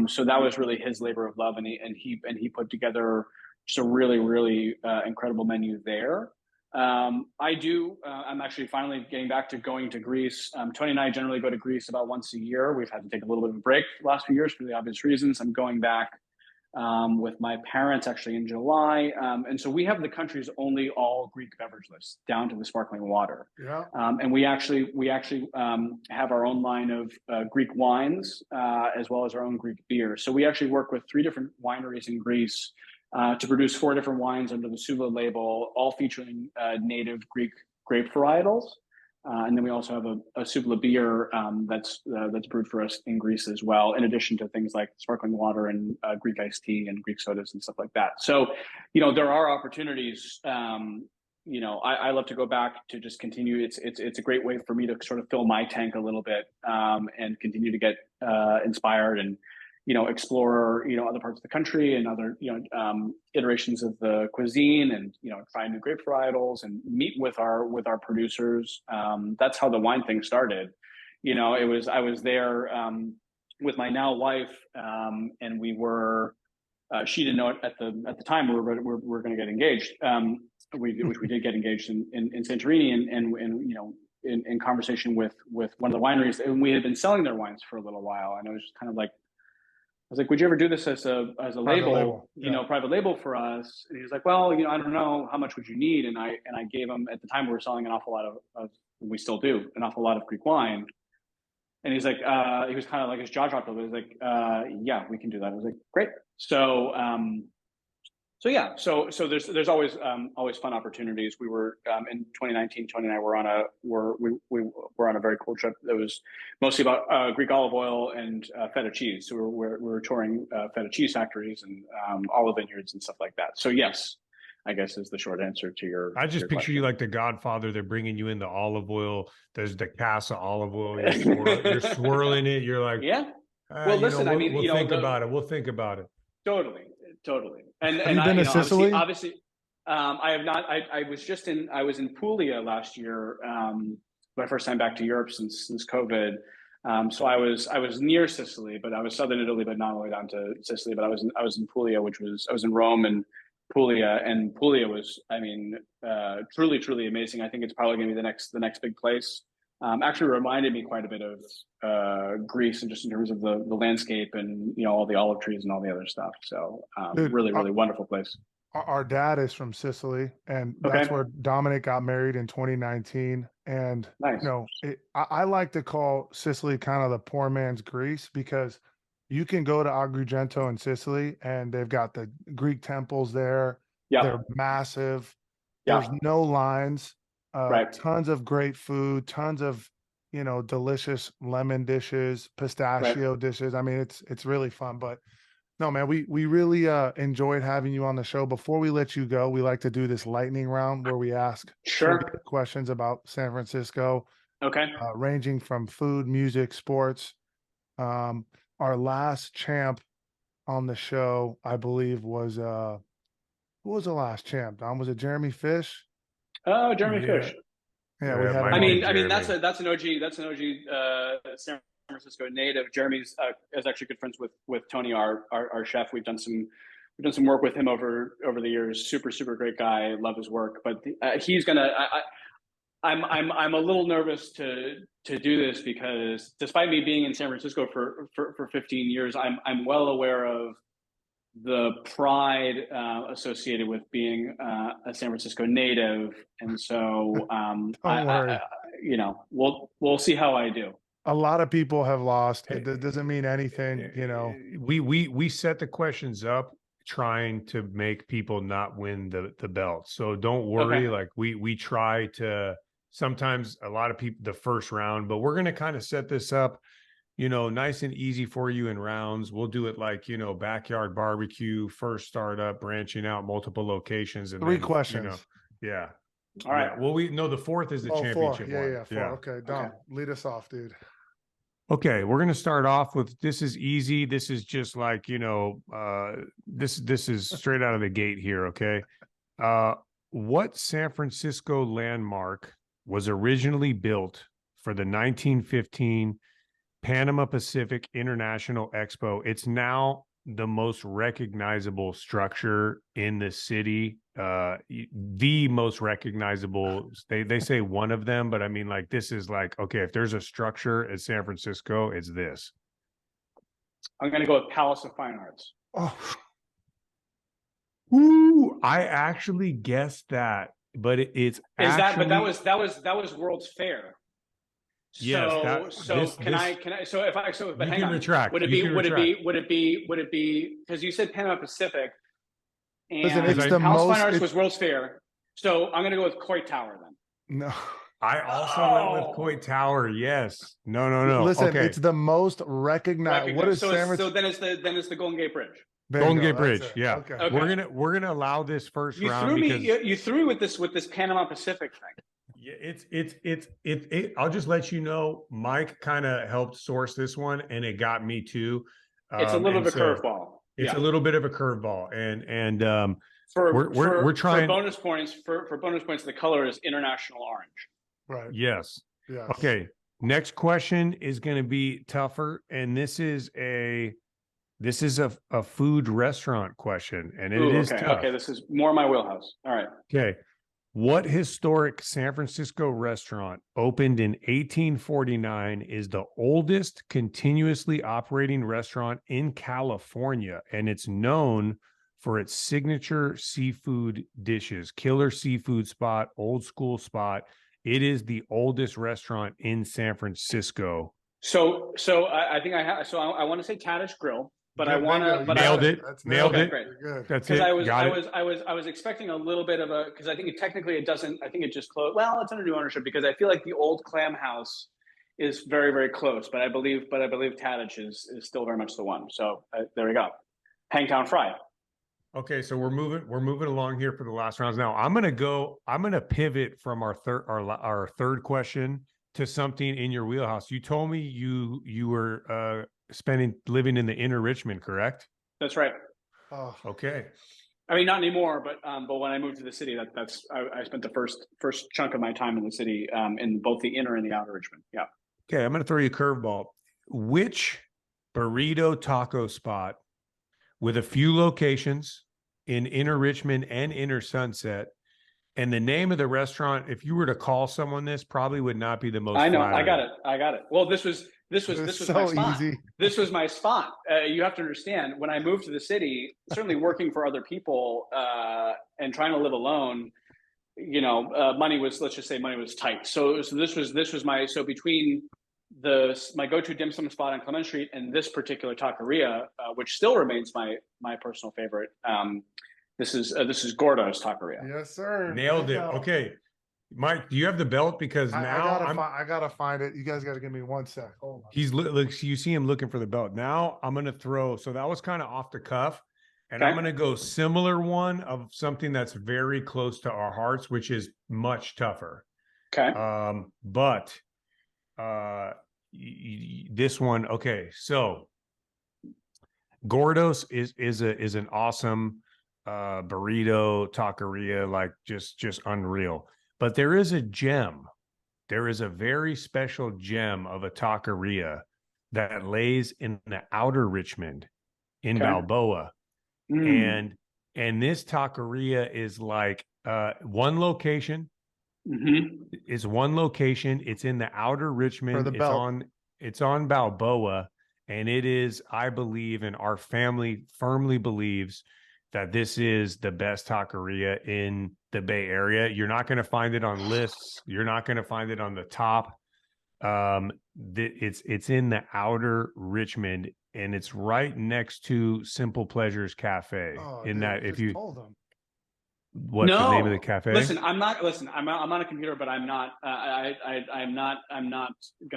So that was really his labor of love, and he put together just a really, really incredible menu there. I'm actually finally getting back to going to Greece. Tony and I generally go to Greece about once a year. We've had to take a little bit of a break the last few years for the obvious reasons. I'm going back with my parents actually in July. And so we have the country's only all Greek beverage list down to the sparkling water. Yeah. And we actually have our own line of Greek wines as well as our own Greek beer. So we actually work with 3 different wineries in Greece to produce 4 different wines under the Souvla label, all featuring native Greek grape varietals. And then we also have a Souvla beer that's brewed for us in Greece as well, in addition to things like sparkling water and Greek iced tea and Greek sodas and stuff like that. So, there are opportunities. I love to go back to just continue. It's a great way for me to sort of fill my tank a little bit and continue to get inspired and explore other parts of the country and other iterations of the cuisine, and try new grape varietals and meet with our producers. That's how the wine thing started. I was there with my now wife, and we were. She didn't know it at the time we were going to get engaged. Which we did get engaged in Santorini, and in conversation with one of the wineries, and we had been selling their wines for a little while, and it was just kind of like. I was like, would you ever do this as a label, private label for us? And he was like, well, I don't know, how much would you need? And I gave him, at the time we were selling an awful lot of we still do, an awful lot of Greek wine. And he's like, he was kind of like, his jaw dropped a little bit. He was like, yeah, we can do that. I was like, great. So So there's always fun opportunities. We were in 2019. Tony and I were on we were on a very cool trip that was mostly about Greek olive oil and feta cheese. So we were touring feta cheese factories and olive vineyards and stuff like that. So yes, I guess is the short answer to your. I just picture you like the Godfather. They're bringing you in the olive oil. There's the cask of olive oil. You're swirling it. You're like, yeah. Well, listen, we'll think about it. We'll think about it. Totally. And have you been to Sicily? Obviously, I have not. I was in Puglia last year. My first time back to Europe since COVID. So I was near Sicily, but I was southern Italy, but not all the way down to Sicily. But I was in Puglia, I was in Rome and Puglia, and Puglia was, truly amazing. I think it's probably going to be the next big place. Actually reminded me quite a bit of Greece, and just in terms of the landscape and all the olive trees and all the other stuff. So Dude, really wonderful place. Our dad is from Sicily, and that's where Dominic got married in 2019. And nice. I like to call Sicily kind of the poor man's Greece, because you can go to Agrigento in Sicily, and they've got the Greek temples there. Yeah, they're massive. Yeah. There's no lines. Right. Tons of great food, tons of delicious lemon dishes, pistachio dishes. I mean, it's really fun. But no, man, we really enjoyed having you on the show. Before we let you go, we like to do this lightning round where we ask questions about San Francisco. Okay. Ranging from food, music, sports. Our last champ on the show, I believe, was who was the last champ? Don, was it Jeremy Fish? Oh, Jeremy Fish. Yeah, we had. I mean, that's an OG San Francisco native. Jeremy's is actually good friends with Tony, our chef. We've done some work with him over the years. Super great guy. Love his work. But he's gonna. I'm a little nervous to do this, because despite me being in San Francisco for 15 years, I'm well aware of the pride associated with being a San Francisco native, and so we'll see how I do. A lot of people have lost. It doesn't mean anything, We set the questions up trying to make people not win the belt, so don't worry. Okay. Like we try to. Sometimes a lot of people the first round, but we're going to kind of set this up nice and easy for you in rounds. We'll do it like, backyard barbecue, first startup, branching out multiple locations. And 3 questions. Yeah. All right. Yeah. Well, the fourth is the championship 4. one. Yeah. 4. Okay. Dom, lead us off, dude. Okay. We're going to start off with, this is easy. This is just like, this is straight out of the gate here. Okay. What San Francisco landmark was originally built for the 1915 Panama Pacific International Expo? It's now the most recognizable structure in the city. The most recognizable. They say one of them, but I mean, like, this is like, okay, if there's a structure at San Francisco, it's this. I'm going to go with Palace of Fine Arts. Oh. Ooh, I actually guessed that, but it's actually... that was World's Fair. Yes. Can I? So but hang on. Retract. Would it be? Because you said Panama Pacific, and Listen, it's House Fine Arts was World's Fair. So I'm going to go with Coit Tower then. No. I also went with Coit Tower. Yes. No. Listen, okay. It's the most recognized. What is San Francisco? So then it's the Golden Gate Bridge. Bingo, Golden Gate Bridge. it. Yeah. Okay. We're gonna allow this first round. You threw me with this Panama Pacific thing. Yeah, I'll just let you know, Mike kind of helped source this one, and it got me too. It's a little bit of a curveball. It's a little bit of a curveball, and we're trying for bonus points. For bonus points, the color is international orange. Right. Yes. Okay. Next question is going to be tougher, and this is a food restaurant question, and it is tough. Okay, this is more my wheelhouse. All right. Okay. What historic San Francisco restaurant opened in 1849 is the oldest continuously operating restaurant in California, and it's known for its signature seafood dishes? Killer seafood spot, old school spot. It is the oldest restaurant in San Francisco. So I think I have. So I want to say Kadish Grill. but I want to. But nailed it. That's Nailed okay, it. great. Good. That's Because it. I was expecting a little bit of a, because I think technically it doesn't. I think it just closed. Well, it's under new ownership because I feel like the old Clam House is very, very close. But I believe Tadich is still very much the one. So there we go. Hangtown Fry. Okay, so we're moving along here for the last rounds. Now I'm gonna pivot from our third question to something in your wheelhouse. You told me you were living in the inner Richmond, correct? That's right. Oh, Okay. I mean, not anymore, but when I moved to the city, I spent the first chunk of my time in the city, in both the inner and the outer Richmond. Yeah. Okay, I'm gonna throw you a curveball. Which burrito taco spot with a few locations in inner Richmond and inner Sunset, and the name of the restaurant, if you were to call someone this, probably would not be the most I know. flattering. I got it. Well, this was so my spot. easy. This was my spot. You have to understand, when I moved to the city, certainly working for other people and trying to live alone, money was, let's just say money was tight. So this was between my go-to dim sum spot on Clement Street and this particular taqueria, which still remains my personal favorite. This is Gordo's Taqueria. Yes, sir. Nailed it. Okay, Mike, do you have the belt? Because now I gotta find it. You guys gotta give me 1 sec. Hold on. you see him looking for the belt. Now I'm gonna throw. So that was kind of off the cuff, and Okay. I'm gonna go similar one of something that's very close to our hearts, which is much tougher. Okay. But this one, okay. So Gordo's is an awesome burrito taqueria, like just unreal. But there is a gem. There is a very special gem of a taqueria that lays in the outer Richmond in Balboa. And this taqueria is like one location. Mm-hmm. Is one location. It's in the outer Richmond. For the belt. It's on Balboa, and it is, I believe, and our family firmly believes that this is the best taqueria in the Bay Area. You're not going to find it on lists. You're not going to find it on the top. It's in the outer Richmond, and it's right next to Simple Pleasures Cafe. Oh, in dude, that, if you told them. what's the name of the cafe? Listen, I'm on a computer, but I'm not going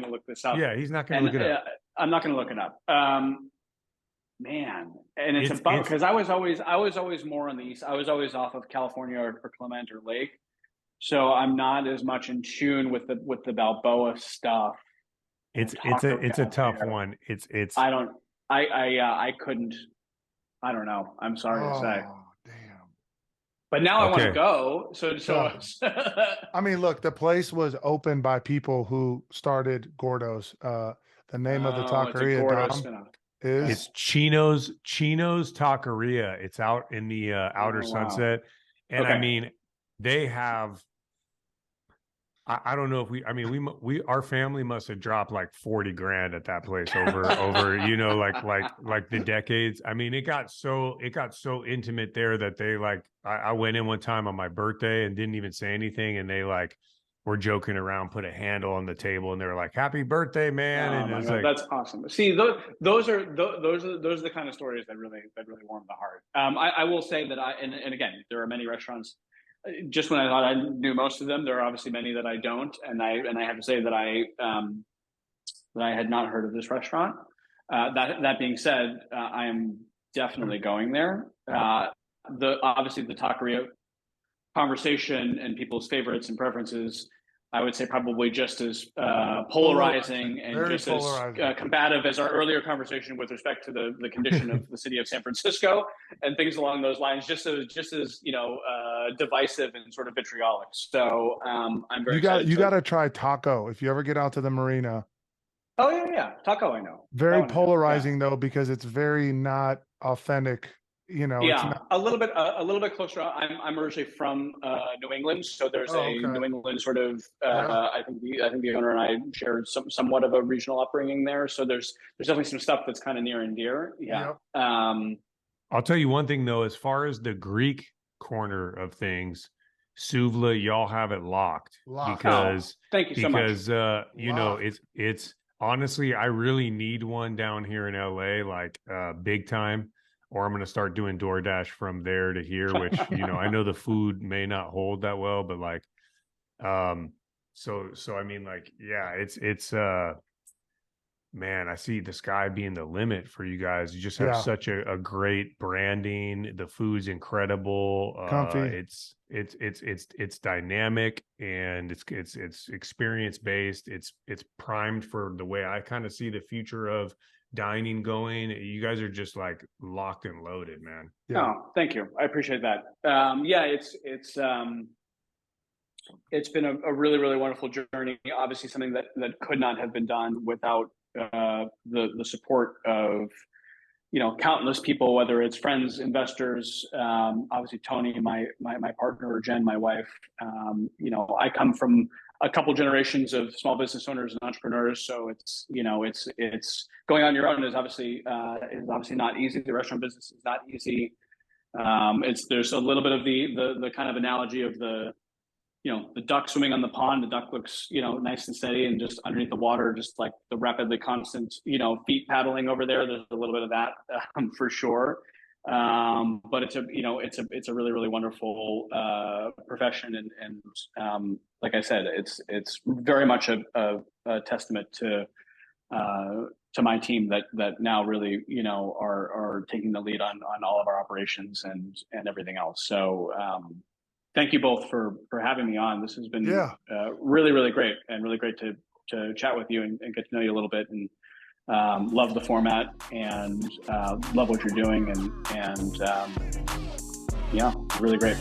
to look this up. Yeah, he's not going to look it up. I'm not going to look it up. Man, and it's a bummer because I was always more on the east. I was always off of California or Clement or Lake, so I'm not as much in tune with the Balboa stuff. It's a tough one. It's I couldn't. I don't know. I'm sorry to say. Damn. But now I want to go. So I mean, look, the place was opened by people who started Gordo's. The name of the taqueria it's Chino's Taqueria. It's out in the outer Sunset, and I mean, they have. I don't know if we our family must have dropped like 40 grand at that place over like the decades. I mean, it got so intimate there that they I went in one time on my birthday and didn't even say anything, and they were joking around, put a handle on the table, and they were like, "Happy birthday, man!" And it's like, that's awesome. See, those are the kind of stories that really warm the heart. I will say that and again, there are many restaurants. Just when I thought I knew most of them, there are obviously many that I don't, and I have to say that I had not heard of this restaurant. That being said, I am definitely going there. Obviously the taqueria conversation and people's favorites and preferences, I would say probably just as polarizing and very just as combative as our earlier conversation with respect to the condition of the city of San Francisco and things along those lines, just as divisive and sort of vitriolic. So I'm very excited. You got to try taco if you ever get out to the marina. Oh yeah, taco I know. Very polarizing though, because it's very not authentic. It's a little bit closer. I'm originally from New England, so there's New England sort of. I think the owner and I share somewhat of a regional upbringing there. So there's definitely some stuff that's kind of near and dear. Yeah. Yep. I'll tell you one thing though, as far as the Greek corner of things, Souvla, y'all have it locked. Because thank you so much. Because it's honestly, I really need one down here in LA, like big time, or I'm going to start doing DoorDash from there to here, which, I know the food may not hold that well, but like, so I mean, like, yeah, it's man, I see the sky being the limit for you guys. You just have such a great branding. The food's incredible. Comfy. It's dynamic, and it's experience based. It's primed for the way I kind of see the future of dining going. You guys are just like locked and loaded, man. Yeah. Oh, thank you. I appreciate that. Yeah, it's been a really, really wonderful journey. Obviously something that could not have been done without the support of countless people, whether it's friends, investors, obviously Tony, my partner, or Jen, my wife. I come from a couple generations of small business owners and entrepreneurs, so it's going on your own is obviously not easy. The restaurant business is not easy. There's a little bit of the kind of analogy of the duck swimming on the pond. The duck looks, nice and steady, and just underneath the water, just like the rapidly constant, feet paddling over there. There's a little bit of that for sure. But it's a really, really wonderful profession, and like I said, it's very much a testament to my team that now really are taking the lead on all of our operations and everything else. So. Thank you both for having me on. This has been really, really great, and really great to chat with you and get to know you a little bit, and love the format, and love what you're doing, and yeah, really great.